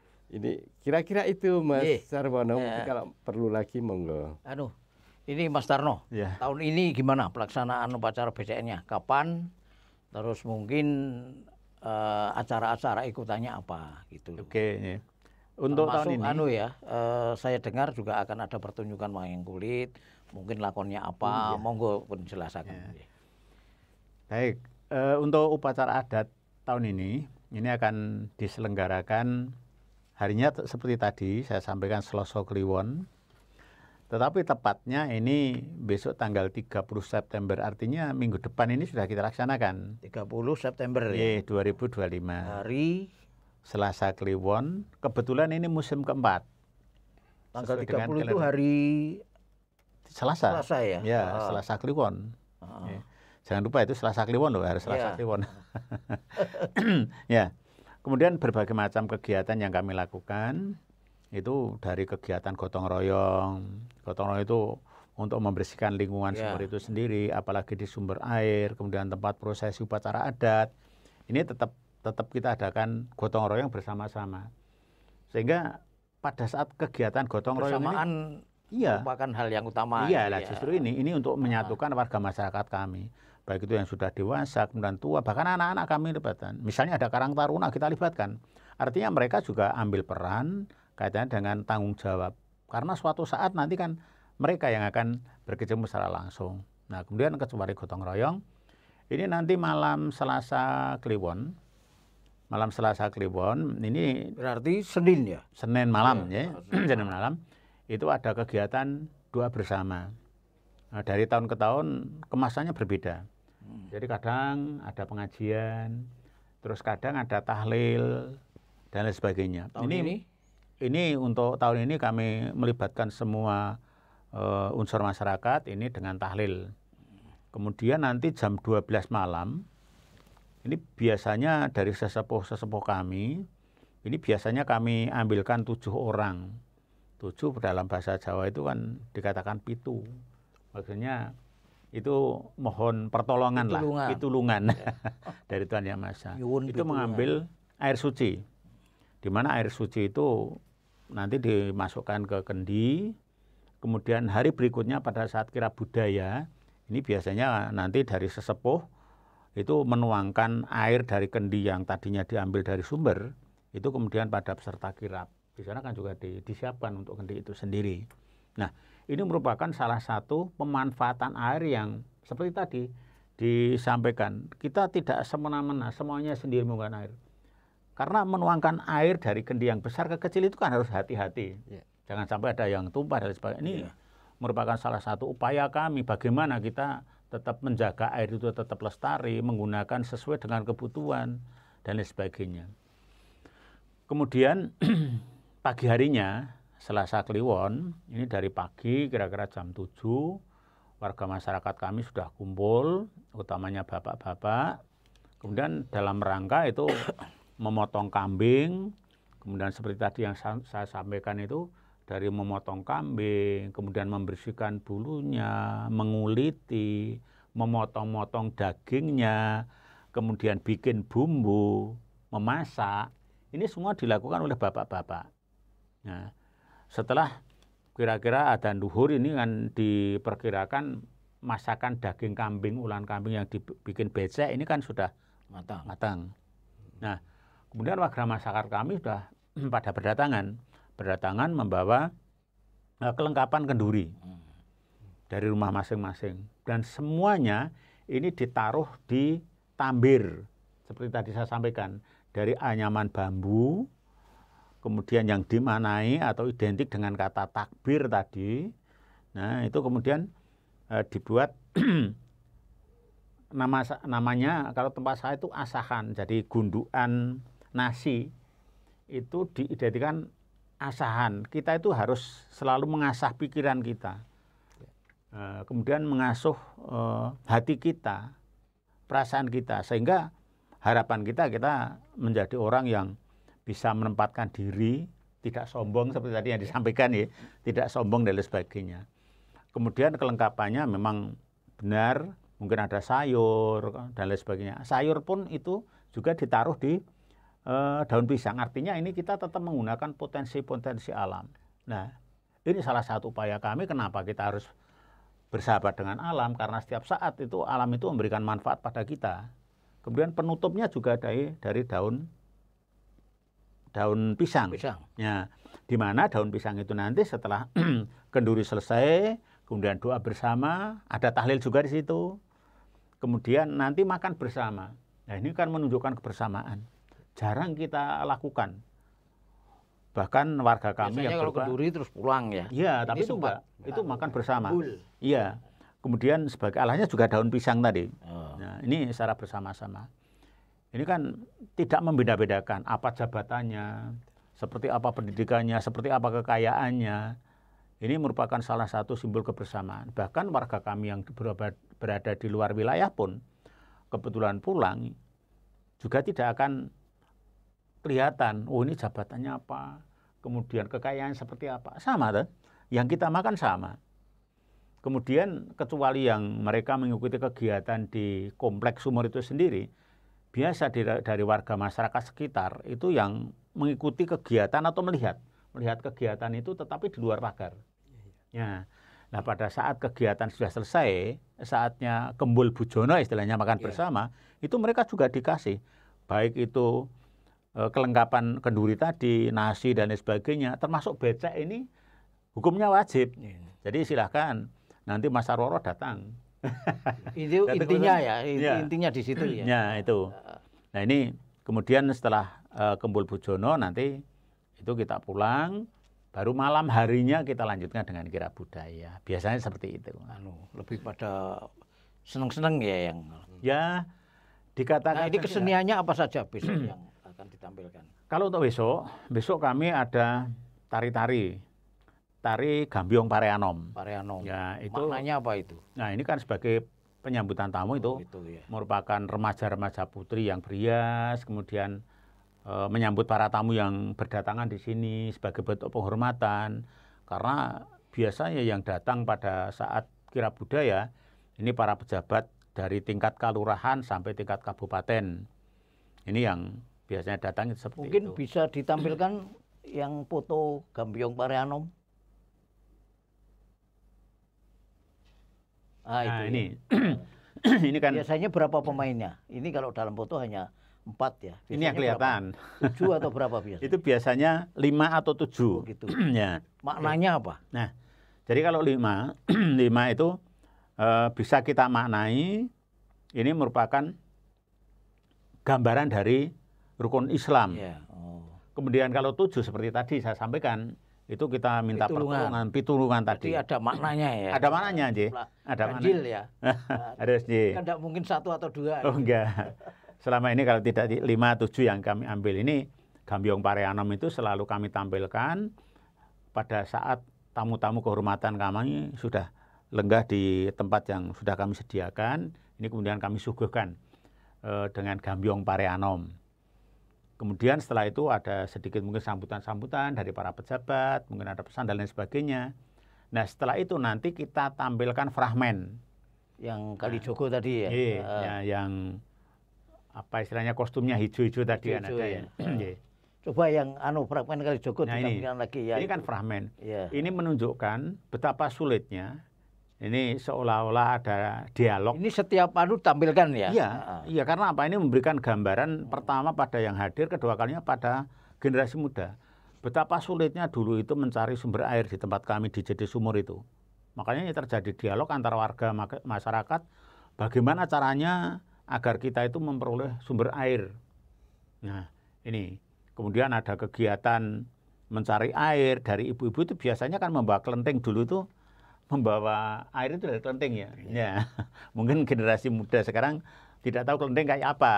kira-kira itu Mas Sarwono. Kalau perlu lagi monggo. Ini Mas Tarno, tahun ini gimana pelaksanaan upacara BCN-nya? Kapan? Terus mungkin acara-acara ikutannya apa gitu. Oke. Untuk tahun ini saya dengar juga akan ada pertunjukan wayang kulit, mungkin lakonnya apa, monggo pun jelaskan. Baik, untuk upacara adat tahun ini akan diselenggarakan harinya seperti tadi saya sampaikan Selasa Kliwon. Tetapi tepatnya ini besok tanggal 30 September, artinya minggu depan ini sudah kita laksanakan. 30 September ya? 2025. Hari Selasa Kliwon, kebetulan ini musim keempat. Tanggal 30 itu hari Selasa. Selasa ya? Selasa Kliwon. Jangan lupa itu Selasa Kliwon loh, hari Selasa Kliwon. Ya. Kemudian berbagai macam kegiatan yang kami lakukan. Itu dari kegiatan gotong royong. Gotong royong itu untuk membersihkan lingkungan sumber itu sendiri, apalagi di sumber air, kemudian tempat prosesi upacara adat. Ini tetap kita adakan gotong royong bersama-sama. Sehingga pada saat kegiatan gotong royong ini merupakan hal yang utama. Justru ini untuk menyatukan warga masyarakat kami. Baik itu yang sudah dewasa, kemudian tua, bahkan anak-anak kami libatkan. Misalnya ada Karang Taruna kita libatkan. Artinya mereka juga ambil peran kaitannya dengan tanggung jawab. Karena suatu saat nanti kan mereka yang akan berkecimpung secara langsung. Nah, kemudian kecuali gotong royong, ini nanti malam Selasa Kliwon. Malam Selasa Kliwon, ini berarti Senin ya? Senin malam Senin malam, itu ada kegiatan doa bersama. Nah, dari tahun ke tahun kemasannya berbeda. Jadi kadang ada pengajian, terus kadang ada tahlil, dan lain sebagainya. Ini untuk tahun ini kami melibatkan semua unsur masyarakat ini dengan tahlil. Kemudian nanti jam 12 malam, ini biasanya dari sesepuh kami, ini biasanya kami ambilkan 7 orang. 7 dalam bahasa Jawa itu kan dikatakan pitu. Maksudnya itu mohon pertolongan pitulungan dari Tuhan Yang Maha Esa. Itu mengambil air suci. Di mana air suci itu nanti dimasukkan ke kendi, kemudian hari berikutnya pada saat kirap budaya, ini biasanya nanti dari sesepuh itu menuangkan air dari kendi yang tadinya diambil dari sumber, itu kemudian pada peserta kirap. Di sana kan juga disiapkan untuk kendi itu sendiri. Nah, ini merupakan salah satu pemanfaatan air yang seperti tadi disampaikan. Kita tidak semena-mena, semuanya sendiri menggunakan air. Karena menuangkan air dari kendi yang besar ke kecil itu kan harus hati-hati. Jangan sampai ada yang tumpah dan sebagainya. Ini merupakan salah satu upaya kami bagaimana kita tetap menjaga air itu tetap lestari, menggunakan sesuai dengan kebutuhan dan lain sebagainya. Kemudian pagi harinya Selasa Kliwon, ini dari pagi kira-kira jam 7, warga masyarakat kami sudah kumpul, utamanya bapak-bapak. Kemudian dalam rangka itu memotong kambing, kemudian seperti tadi yang saya sampaikan itu, dari memotong kambing, kemudian membersihkan bulunya, menguliti, memotong-motong dagingnya, kemudian bikin bumbu, memasak, ini semua dilakukan oleh bapak-bapak. Nah, setelah kira-kira adzan duhur ini kan diperkirakan masakan daging kambing, ulam kambing yang dibikin becek ini kan sudah matang. Nah, kemudian warga masyarakat kami sudah pada berdatangan membawa kelengkapan kenduri dari rumah masing-masing. Dan semuanya ini ditaruh di tambir. Seperti tadi saya sampaikan, dari anyaman bambu, kemudian yang dimanai atau identik dengan kata takbir tadi. Nah, itu kemudian dibuat namanya kalau tempat saya itu asahan. Jadi gundukan nasi itu diidentikan asahan. Kita itu harus selalu mengasah pikiran kita. Kemudian mengasuh hati kita, perasaan kita, sehingga harapan kita menjadi orang yang bisa menempatkan diri, tidak sombong seperti tadi yang disampaikan ya, tidak sombong dan lain sebagainya. Kemudian kelengkapannya memang benar, mungkin ada sayur dan lain sebagainya. Sayur pun itu juga ditaruh di daun pisang. Artinya ini kita tetap menggunakan potensi-potensi alam. Nah, ini salah satu upaya kami kenapa kita harus bersahabat dengan alam, karena setiap saat itu alam itu memberikan manfaat pada kita. Kemudian penutupnya juga dari daun pisang. Ya, di mana daun pisang itu nanti setelah kenduri selesai, kemudian doa bersama, ada tahlil juga di situ. Kemudian nanti makan bersama. Nah, ini kan menunjukkan kebersamaan. Jarang kita lakukan. Bahkan warga kami biasanya yang kalau kenduri terus pulang ya. Iya, tapi itu enggak. Itu makan bersama. Iya. Kemudian sebagai alahnya juga daun pisang tadi. Nah, ini secara bersama-sama. Ini kan tidak membeda-bedakan apa jabatannya, seperti apa pendidikannya, seperti apa kekayaannya. Ini merupakan salah satu simbol kebersamaan. Bahkan warga kami yang berada di luar wilayah pun kebetulan pulang juga tidak akan kelihatan, oh ini jabatannya apa, kemudian kekayaan seperti apa. Sama kan? Yang kita makan sama. Kemudian kecuali yang mereka mengikuti kegiatan di kompleks sumur itu sendiri, biasa dari warga masyarakat sekitar itu yang mengikuti kegiatan atau melihat kegiatan itu tetapi di luar pagar. Ya. Nah, pada saat kegiatan sudah selesai, saatnya Kembul Bujono istilahnya makan bersama, itu mereka juga dikasih baik itu kelengkapan kenduri tadi, nasi dan lain sebagainya, termasuk becek ini hukumnya wajib. Jadi silahkan nanti Mas Roro datang. Itu intinya ya, intinya di situ ya. Ya, itu. Nah, ini kemudian setelah Kembul Bujono nanti itu kita pulang, baru malam harinya kita lanjutkan dengan kira budaya. Biasanya seperti itu. Lebih pada seneng-seneng ya yang. Ya, dikatakan. Nah, ini keseniannya apa saja besok yang akan ditampilkan? Kalau untuk besok kami ada tari Gambyong Pareanom. Ya, itu maknanya apa itu? Nah, ini kan sebagai penyambutan tamu itu ya. Merupakan remaja-remaja putri yang berias, kemudian menyambut para tamu yang berdatangan di sini sebagai bentuk penghormatan. Karena biasanya yang datang pada saat kira budaya ini para pejabat dari tingkat kelurahan sampai tingkat kabupaten. Ini yang biasanya datang seperti mungkin itu. Mungkin bisa ditampilkan yang foto Gambyong Pareanom. Nah, ini ini kan biasanya berapa pemainnya? Ini kalau dalam foto hanya 4 ya. Biasanya ini yang kelihatan. 7 atau berapa biasanya? Itu biasanya 5 atau 7. Oh, gitu. Ya. Maknanya apa? Nah, jadi kalau 5 itu bisa kita maknai ini merupakan gambaran dari rukun Islam. Kemudian kalau 7 seperti tadi saya sampaikan, itu kita minta pitulungan tadi. Jadi ada maknanya ya. Ada maknanya, J. Ada ganjil ya. Harus, J. Kan tidak mungkin 1 atau 2. Oh, enggak. Selama ini kalau tidak 5, 7 yang kami ambil ini, Gambyong Pareanom itu selalu kami tampilkan pada saat tamu-tamu kehormatan kami sudah lenggah di tempat yang sudah kami sediakan. Ini kemudian kami suguhkan dengan Gambyong Pareanom. Kemudian setelah itu ada sedikit mungkin sambutan-sambutan dari para pejabat, mungkin ada pesan dan lain sebagainya. Nah, setelah itu nanti kita tampilkan fragmen. Yang Kalijogo tadi ya? Iya, yang apa istilahnya kostumnya hijau-hijau tadi kan ada ya. Coba yang fragmen Kalijogo ditampilkan lagi ya. Ini kan fragmen. Ini menunjukkan betapa sulitnya. Ini seolah-olah ada dialog. Ini setiap tampilkan ya? Iya, karena apa? Ini memberikan gambaran pertama pada yang hadir, kedua kalinya pada generasi muda. Betapa sulitnya dulu itu mencari sumber air di tempat kami di Jede Sumur itu. Makanya ini terjadi dialog antara warga masyarakat, bagaimana caranya agar kita itu memperoleh sumber air. Nah, ini. Kemudian ada kegiatan mencari air dari ibu-ibu itu biasanya kan membawa kelenteng dulu itu membawa air itu dari kelenteng ya. Ya. Mungkin generasi muda sekarang tidak tahu kelenteng kayak apa.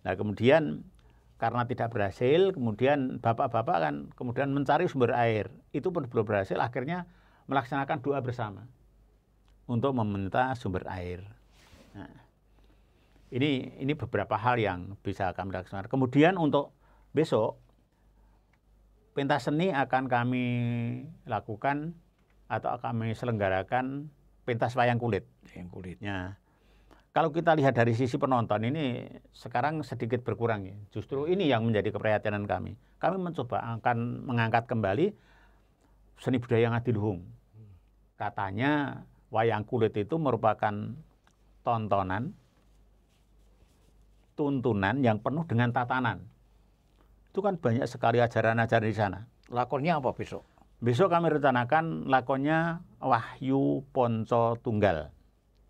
Nah, kemudian karena tidak berhasil, kemudian bapak-bapak kan kemudian mencari sumber air. Itu pun belum berhasil, akhirnya melaksanakan doa bersama untuk meminta sumber air. Nah, ini beberapa hal yang bisa kami laksanakan. Kemudian untuk besok, pentas seni akan kami lakukan atau kami selenggarakan pentas wayang kulit. Wayang kulit. Ya. Kalau kita lihat dari sisi penonton ini sekarang sedikit berkurang ya. Justru ini yang menjadi keprihatinan kami. Kami mencoba akan mengangkat kembali seni budaya Ngadiluhung. Katanya wayang kulit itu merupakan tontonan, tuntunan yang penuh dengan tatanan. Itu kan banyak sekali ajaran-ajaran di sana. Lakonnya apa besok? Besok kami rencanakan lakonnya Wahyu Ponco Tunggal.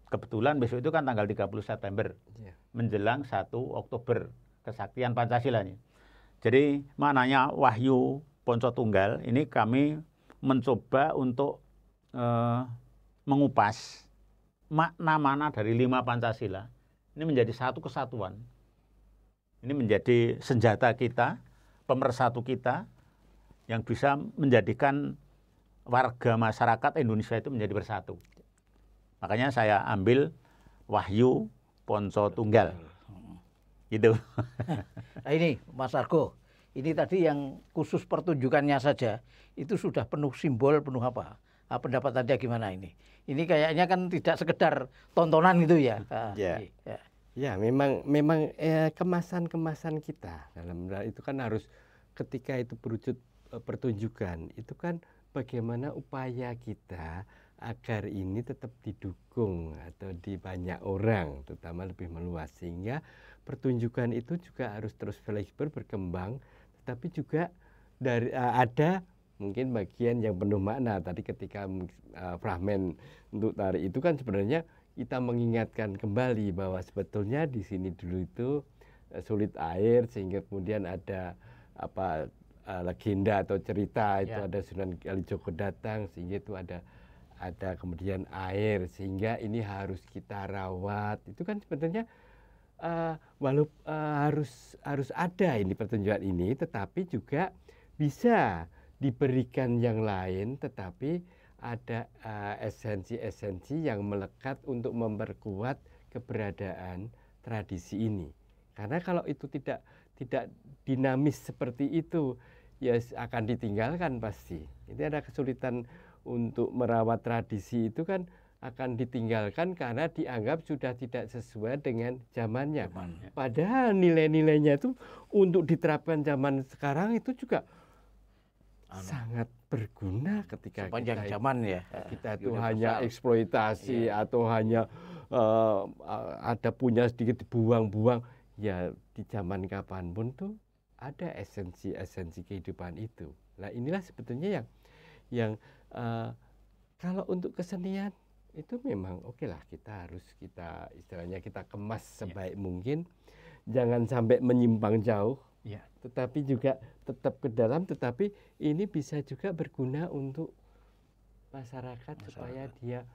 Kebetulan besok itu kan tanggal 30 September, menjelang 1 Oktober, kesaktian Pancasila. Jadi maknanya Wahyu Ponco Tunggal, ini kami mencoba untuk mengupas makna-makna dari 5 Pancasila. Ini menjadi satu kesatuan. Ini menjadi senjata kita, pemersatu kita, yang bisa menjadikan warga masyarakat Indonesia itu menjadi bersatu. Makanya saya ambil Wahyu Ponco Tunggal. Gitu. Nah ini Mas Argo, ini tadi yang khusus pertunjukannya saja, itu sudah penuh simbol, penuh apa? Pendapat Anda gimana ini? Ini kayaknya kan tidak sekedar tontonan itu ya. Ya, memang kemasan-kemasan kita dalam itu kan harus ketika itu berwujud pertunjukan, itu kan bagaimana upaya kita agar ini tetap didukung atau di banyak orang, terutama lebih meluas, sehingga pertunjukan itu juga harus terus fleksibel berkembang, tetapi juga dari ada mungkin bagian yang penuh makna. Tadi ketika fragmen untuk tari itu kan sebenarnya kita mengingatkan kembali bahwa sebetulnya di sini dulu itu sulit air, sehingga kemudian ada legenda atau cerita itu ada Sunan Kalijogo datang, sehingga itu ada kemudian air, sehingga ini harus kita rawat. Itu kan sebenarnya harus ada ini pertunjukan ini, tetapi juga bisa diberikan yang lain, tetapi ada esensi-esensi yang melekat untuk memperkuat keberadaan tradisi ini. Karena kalau itu tidak dinamis seperti itu, ya akan ditinggalkan pasti. Ini ada kesulitan untuk merawat tradisi itu kan akan ditinggalkan karena dianggap sudah tidak sesuai dengan zamannya. Padahal nilai-nilainya itu untuk diterapkan zaman sekarang itu juga sangat berguna ketika sepanjang zaman ya. Kita itu hanya eksploitasi atau hanya ada punya sedikit dibuang-buang. Ya di zaman kapanpun tuh ada esensi-esensi kehidupan itu. Nah inilah sebetulnya yang kalau untuk kesenian itu memang oke lah, kita harus istilahnya kita kemas sebaik mungkin, jangan sampai menyimpang jauh, tetapi juga tetap ke dalam, tetapi ini bisa juga berguna untuk masyarakat supaya dia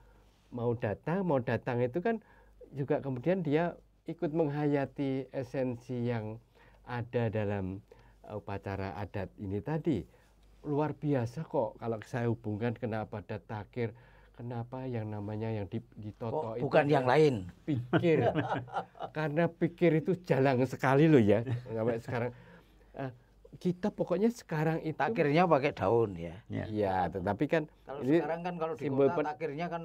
mau datang itu kan juga kemudian dia ikut menghayati esensi yang ada dalam upacara adat ini tadi. Luar biasa kok kalau saya hubungkan kenapa ada takir, kenapa yang namanya yang ditoto itu bukan yang lain, pikir. Karena pikir itu jarang sekali loh ya. Sampai sekarang kita pokoknya sekarang itu takirnya pakai daun ya. Iya, tetapi kan kalau sekarang kan kalau di kota takirnya kan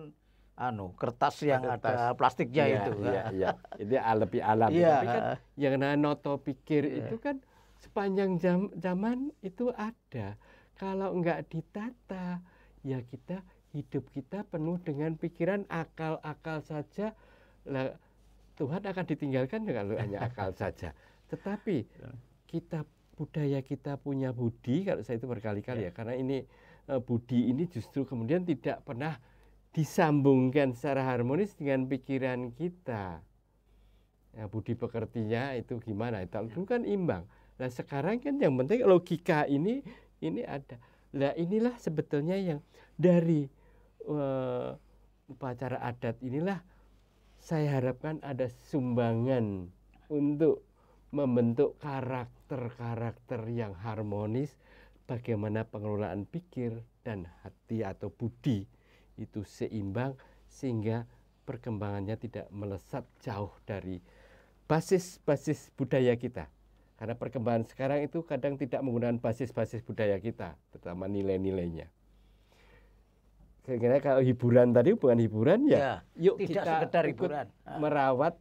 kertas yang ada plastiknya itu. Iya. Ini lebih alam. Tapi kan yang noto pikir itu kan sepanjang zaman itu ada. Kalau enggak ditata, ya hidup kita penuh dengan pikiran akal saja. Lah, Tuhan akan ditinggalkan kalau hanya akal saja. Tetapi budaya kita punya budi, kalau saya itu berkali-kali ya, karena ini budi ini justru kemudian tidak pernah disambungkan secara harmonis dengan pikiran kita. Ya, budi pekertinya itu gimana? Itu kan imbang. Nah sekarang kan yang penting logika ini ada. Nah inilah sebetulnya yang dari upacara adat inilah saya harapkan ada sumbangan untuk membentuk karakter-karakter yang harmonis, bagaimana pengelolaan pikir dan hati atau budi itu seimbang sehingga perkembangannya tidak melesat jauh dari basis-basis budaya kita. Karena perkembangan sekarang itu kadang tidak menggunakan basis-basis budaya kita, terutama nilai-nilainya. Kira-kira kalau hiburan tadi bukan hiburan ya, yuk tidak kita sekedar ikut hiburan. merawat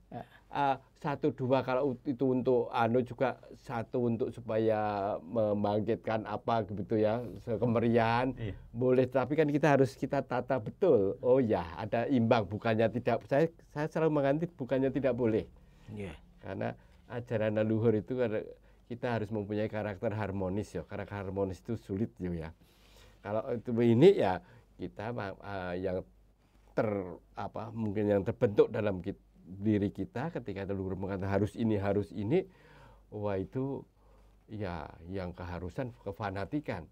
satu dua kalau itu untuk juga satu untuk supaya membangkitkan apa gitu ya kemeriahan boleh, tapi kan kita tata betul. Oh ya ada imbang, bukannya tidak, saya selalu mengganti bukannya tidak boleh. Karena ajaran leluhur itu kita harus mempunyai karakter harmonis ya. Karakter harmonis itu sulit ya. Kalau itu ini ya kita yang mungkin yang terbentuk dalam diri kita ketika leluhur mengatakan harus ini, wah itu ya yang keharusan, kefanatikan.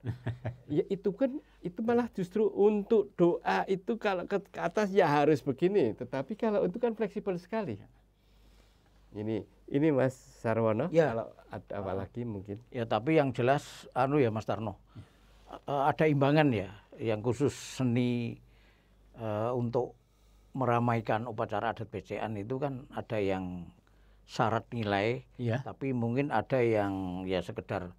Ya itu kan itu malah justru untuk doa itu kalau ke atas ya harus begini, tetapi kalau itu kan fleksibel sekali. Ini Mas Sarwono, kalau ada apa lagi mungkin. Ya tapi yang jelas ya Mas Tarno, ada imbangan ya, yang khusus seni untuk meramaikan upacara adat BCA itu kan ada yang syarat nilai, tapi mungkin ada yang ya sekedar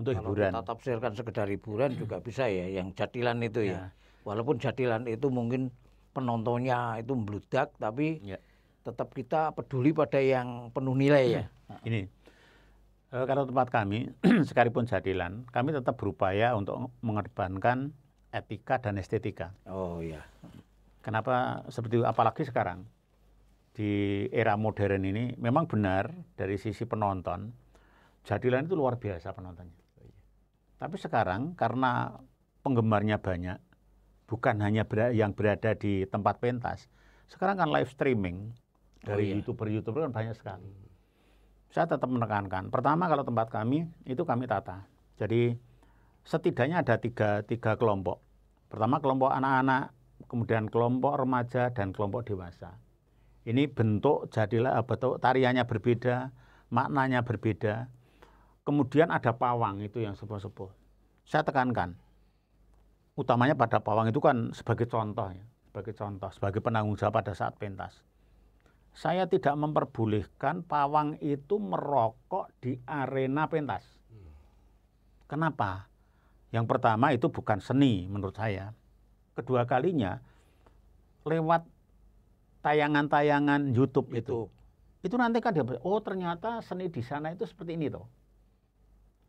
untuk hiburan. Kita tafsirkan sekedar hiburan juga bisa ya, yang jadilan itu ya. Walaupun jadilan itu mungkin penontonnya itu membludak, tapi tetap kita peduli pada yang penuh nilai ya. Ini kalau tempat kami sekalipun jadilan, kami tetap berupaya untuk mengedepankan etika dan estetika. Oh iya. Kenapa seperti itu? Apalagi sekarang di era modern ini memang benar dari sisi penonton jadilan itu luar biasa penontonnya. Tapi sekarang karena penggemarnya banyak, bukan hanya yang berada di tempat pentas, sekarang kan live streaming dari YouTuber kan banyak sekali. Saya tetap menekankan, pertama kalau tempat kami itu kami tata. Jadi setidaknya ada tiga kelompok. Pertama kelompok anak-anak, kemudian kelompok remaja dan kelompok dewasa. Ini bentuk tariannya berbeda, maknanya berbeda. Kemudian ada pawang itu yang sepuh-sepuh. Saya tekankan, utamanya pada pawang itu kan sebagai contoh ya, sebagai penanggung jawab pada saat pentas. Saya tidak memperbolehkan pawang itu merokok di arena pentas. Kenapa? Yang pertama itu bukan seni menurut saya. Kedua kalinya lewat tayangan-tayangan YouTube itu nanti kan dia ternyata seni di sana itu seperti ini toh.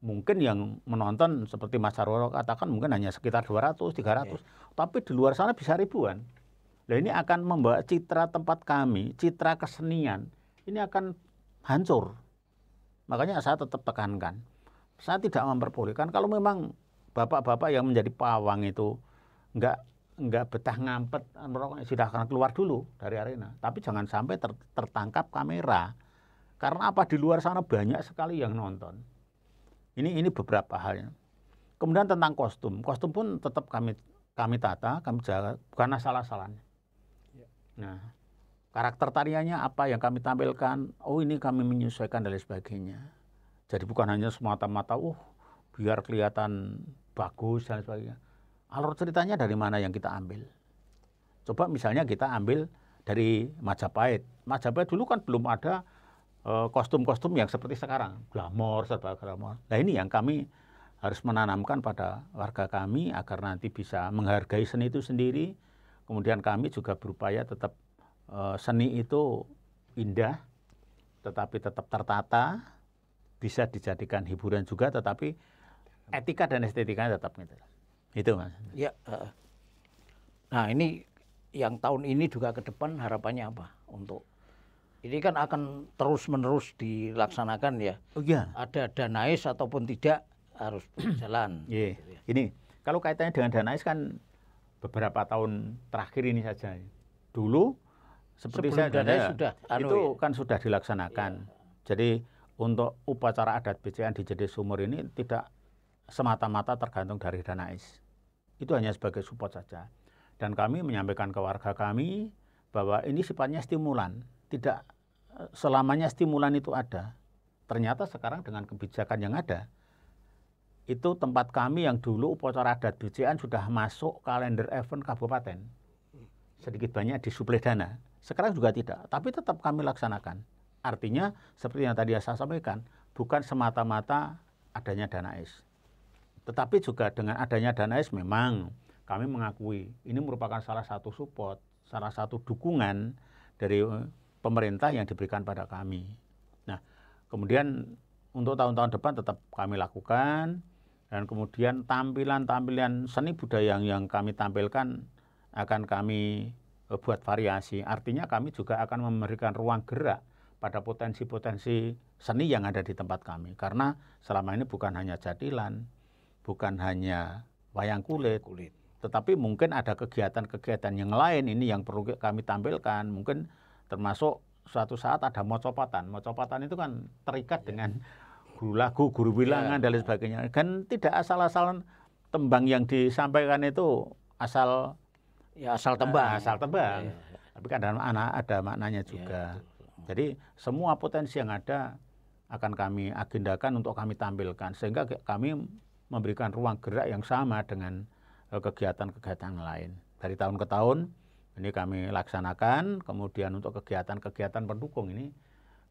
Mungkin yang menonton seperti Mas Sarwono katakan mungkin hanya sekitar 200, 300, tapi di luar sana bisa ribuan. Nah ini akan membawa citra tempat kami, citra kesenian, ini akan hancur. Makanya saya tetap tekankan, saya tidak memperbolehkan kalau memang bapak-bapak yang menjadi pawang itu nggak betah ngampet, sudah akan keluar dulu dari arena. Tapi jangan sampai tertangkap kamera. Karena apa, di luar sana banyak sekali yang nonton. Ini beberapa halnya. Kemudian tentang kostum pun tetap kami tata, kami jaga, bukan asal-asalan. Nah, karakter tariannya apa yang kami tampilkan, ini kami menyesuaikan dan lain sebagainya. Jadi bukan hanya semata-mata, biar kelihatan bagus dan sebagainya. Alur ceritanya dari mana yang kita ambil? Coba misalnya kita ambil dari Majapahit. Majapahit dulu kan belum ada kostum-kostum yang seperti sekarang, glamor, serba glamor. Nah ini yang kami harus menanamkan pada warga kami agar nanti bisa menghargai seni itu sendiri. Kemudian kami juga berupaya tetap seni itu indah, tetapi tetap tertata, bisa dijadikan hiburan juga, tetapi etika dan estetikanya tetap gitu. Itu Mas. Ya. Nah ini yang tahun ini juga ke depan harapannya apa untuk ini kan akan terus-menerus dilaksanakan ya. Oh iya. Ada Danais ataupun tidak harus berjalan. Iya. Gitu ya. Ini kalau kaitannya dengan Danais kan beberapa tahun terakhir ini saja. Dulu seperti sebelum saya Danais sudah itu kan sudah dilaksanakan. Jadi untuk upacara adat BCN di Jede Sumur ini tidak semata-mata tergantung dari Danais. Itu hanya sebagai support saja. Dan kami menyampaikan ke warga kami bahwa ini sifatnya stimulan, tidak selamanya stimulan itu ada. Ternyata sekarang dengan kebijakan yang ada, itu tempat kami yang dulu upacara adat BCN sudah masuk kalender event kabupaten. Sedikit banyak disuplai dana. Sekarang juga tidak, tapi tetap kami laksanakan. Artinya seperti yang tadi saya sampaikan, bukan semata-mata adanya Danais. Tetapi juga dengan adanya Danais memang kami mengakui ini merupakan salah satu support, salah satu dukungan dari pemerintah yang diberikan pada kami. Nah, kemudian untuk tahun-tahun depan tetap kami lakukan, dan kemudian tampilan-tampilan seni budaya yang kami tampilkan akan kami buat variasi. Artinya kami juga akan memberikan ruang gerak pada potensi-potensi seni yang ada di tempat kami. Karena selama ini bukan hanya jadilan, bukan hanya wayang kulit, tetapi mungkin ada kegiatan-kegiatan yang lain ini yang perlu kami tampilkan. Mungkin termasuk suatu saat ada mocopatan. Mocopatan itu kan terikat dengan guru lagu, guru bilangan, dan lain sebagainya. Kan tidak asal-asalan tembang yang disampaikan itu asal tembang. Tapi kan ada maknanya juga. Jadi semua potensi yang ada akan kami agendakan untuk kami tampilkan, sehingga kami memberikan ruang gerak yang sama dengan kegiatan-kegiatan lain. Dari tahun ke tahun ini kami laksanakan, kemudian untuk kegiatan-kegiatan pendukung ini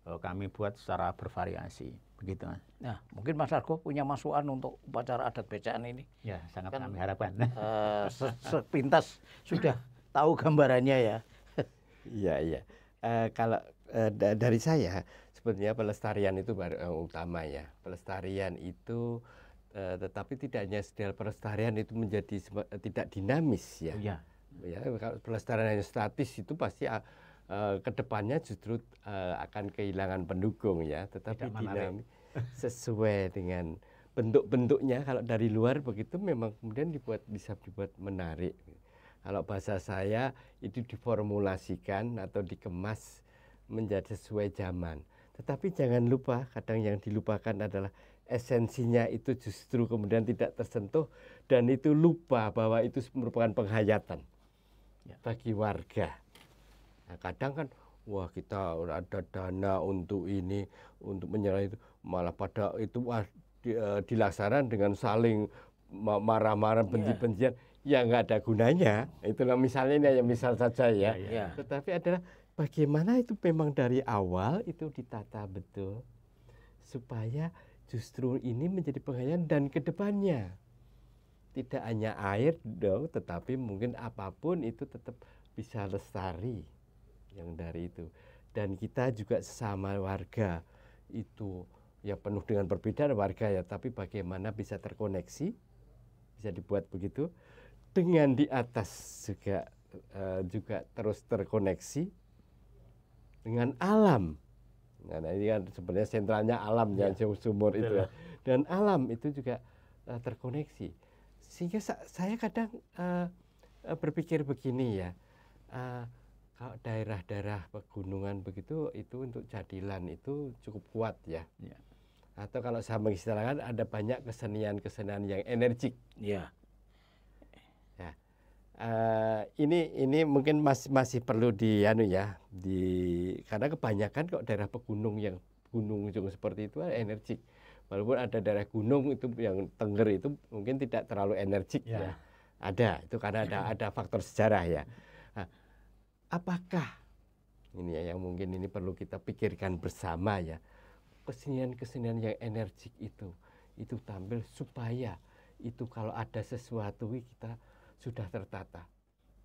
kami buat secara bervariasi. Begitu. Nah, mungkin Mas Argo punya masukan untuk upacara adat BCN ini. Ya, sangat kami harapkan. Sepintas sudah tahu gambarannya ya. Iya. Kalau dari saya, sebenarnya pelestarian itu utama ya. Pelestarian itu, tetapi tidak hanya sekedar pelestarian itu menjadi tidak dinamis ya. Ya. Ya, kalau pelestarian yang statis itu pasti kedepannya justru akan kehilangan pendukung ya, tetapi dinamis sesuai dengan bentuk-bentuknya. Kalau dari luar begitu memang kemudian bisa dibuat menarik. Kalau bahasa saya itu diformulasikan atau dikemas menjadi sesuai zaman. Tetapi jangan lupa, kadang yang dilupakan adalah esensinya itu justru kemudian tidak tersentuh, dan itu lupa bahwa itu merupakan penghayatan bagi warga. Nah, kadang kan, wah kita ada dana untuk ini, untuk menyerah itu, malah pada itu dilaksanakan dengan saling marah-marah, benci-bencian, ya nggak ada gunanya. Itulah misalnya ini misal saja ya. Tetapi adalah bagaimana itu memang dari awal itu ditata betul, supaya justru ini menjadi penghayatan dan kedepannya. Tidak hanya air dong, tetapi mungkin apapun itu tetap bisa lestari. Yang dari itu, dan kita juga sesama warga itu ya penuh dengan perbedaan warga ya, tapi bagaimana bisa terkoneksi, bisa dibuat begitu, dengan di atas juga terus terkoneksi dengan alam. Nah ini kan sebenarnya sentralnya alam ya, sumur itu ya. Dan alam itu juga terkoneksi, sehingga saya kadang berpikir begini ya. Kalau daerah-daerah pegunungan begitu, itu untuk jadilan itu cukup kuat ya. Atau kalau saya mengistilahkan ada banyak kesenian-kesenian yang energik. Ya. Ini mungkin masih perlu karena kebanyakan kok daerah pegunung yang gunung seperti itu energik. Walaupun ada daerah gunung itu yang Tengger itu mungkin tidak terlalu energik ya. Ada itu karena ada faktor sejarah ya. Apakah ini ya yang mungkin ini perlu kita pikirkan bersama ya, kesenian-kesenian yang energik itu tampil supaya itu kalau ada sesuatu kita sudah tertata.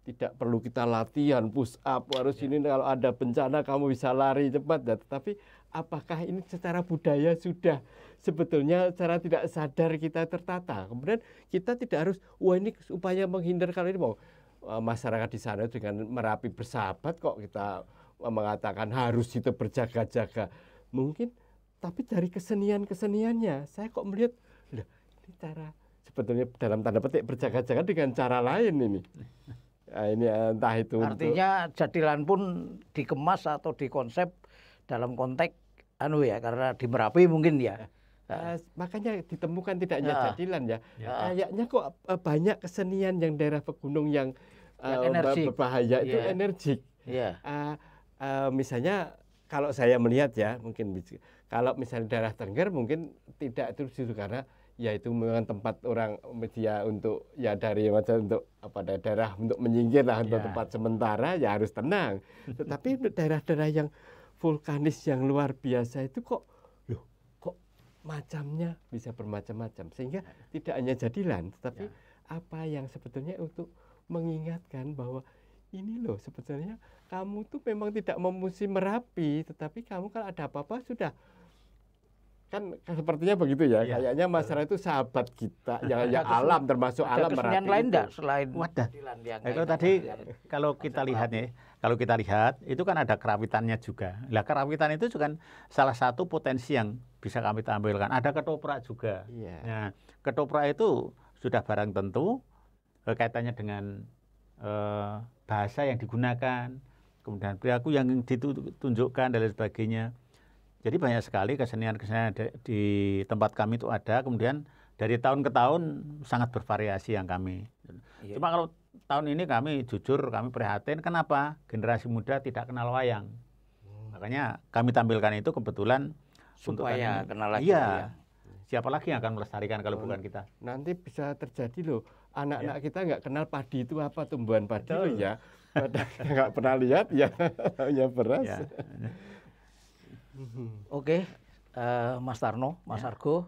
Tidak perlu kita latihan push up harus ini, kalau ada bencana kamu bisa lari cepat ya. Tetapi apakah ini secara budaya sudah sebetulnya secara tidak sadar kita tertata. Kemudian kita tidak harus ini upaya menghindar, kalau ini mau masyarakat di sana dengan Merapi bersahabat kok kita mengatakan harus itu berjaga-jaga. Mungkin, tapi dari keseniannya saya kok melihat, ini cara sebetulnya dalam tanda petik berjaga-jaga dengan cara lain ini. Nah, ini entah itu artinya jadilan pun dikemas atau dikonsep dalam konteks karena di Merapi mungkin ya. Makanya ditemukan tidak hanya jadilan ya. Ya. Kayaknya kok banyak kesenian yang daerah pegunung yang energik. berbahaya itu Iya. energik. Iya. Misalnya kalau saya melihat ya, mungkin kalau misalnya daerah Tengger mungkin tidak itu justru karena ya itu memang tempat orang media untuk ya dari macam untuk daerah untuk menyingkir lah untuk tempat sementara ya harus tenang. Tetapi untuk daerah-daerah yang vulkanis yang luar biasa itu kok macamnya bisa bermacam-macam sehingga tidak hanya jadilan tetapi apa yang sebetulnya untuk mengingatkan bahwa ini loh sebetulnya kamu tuh memang tidak memusi Merapi tetapi kamu kalau ada apa-apa sudah kan sepertinya begitu ya. Kayaknya masyarakat itu sahabat kita yang alam termasuk alam Merapi. Kesenian lain enggak selain Wadah. jadilan yang Itu tadi kalau kita lihat itu kan ada kerawitannya juga. Lah kerawitan itu juga salah satu potensi yang bisa kami tampilkan. Ada ketoprak juga. Iya. Nah, ketoprak itu sudah barang tentu kaitannya dengan bahasa yang digunakan, kemudian perilaku yang ditunjukkan dan lain sebagainya. Jadi banyak sekali kesenian-kesenian di tempat kami itu ada, kemudian dari tahun ke tahun sangat bervariasi yang kami. Iya. Cuma kalau tahun ini kami jujur, kami prihatin kenapa generasi muda tidak kenal wayang. Makanya kami tampilkan itu kebetulan supaya kenal lagi. Iya. Siapa lagi yang akan melestarikan kalau bukan kita? Nanti bisa terjadi loh, anak-anak kita nggak kenal padi itu apa, tumbuhan padi loh ya. Padahal nggak pernah lihat ya, hanya beras. Ya. Oke, Mas Tarno, Mas Argo.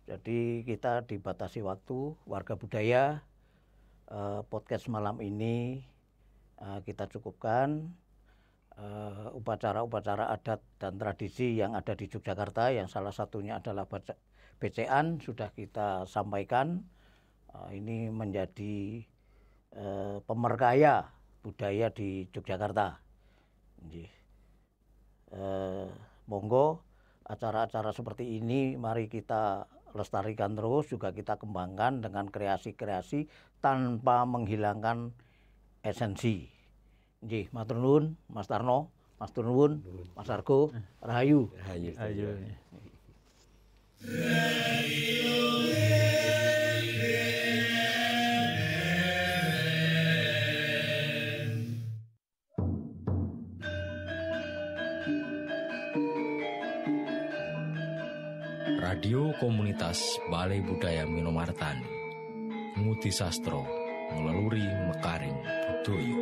Jadi kita dibatasi waktu, warga budaya. Podcast malam ini kita cukupkan. Upacara-upacara adat dan tradisi yang ada di Yogyakarta, yang salah satunya adalah becean, sudah kita sampaikan. Ini menjadi pemerkaya budaya di Yogyakarta. Monggo acara-acara seperti ini mari kita lestarikan terus, juga kita kembangkan dengan kreasi-kreasi tanpa menghilangkan esensi. Nggih, matur nuwun Mas Tarno, Mas Nuwun, Mas Argo, rahayu. Ayo. Radio Komunitas Balai Budaya Minomartani, Ngudi Sastro, Ngeleluri Mekaring Budoyo.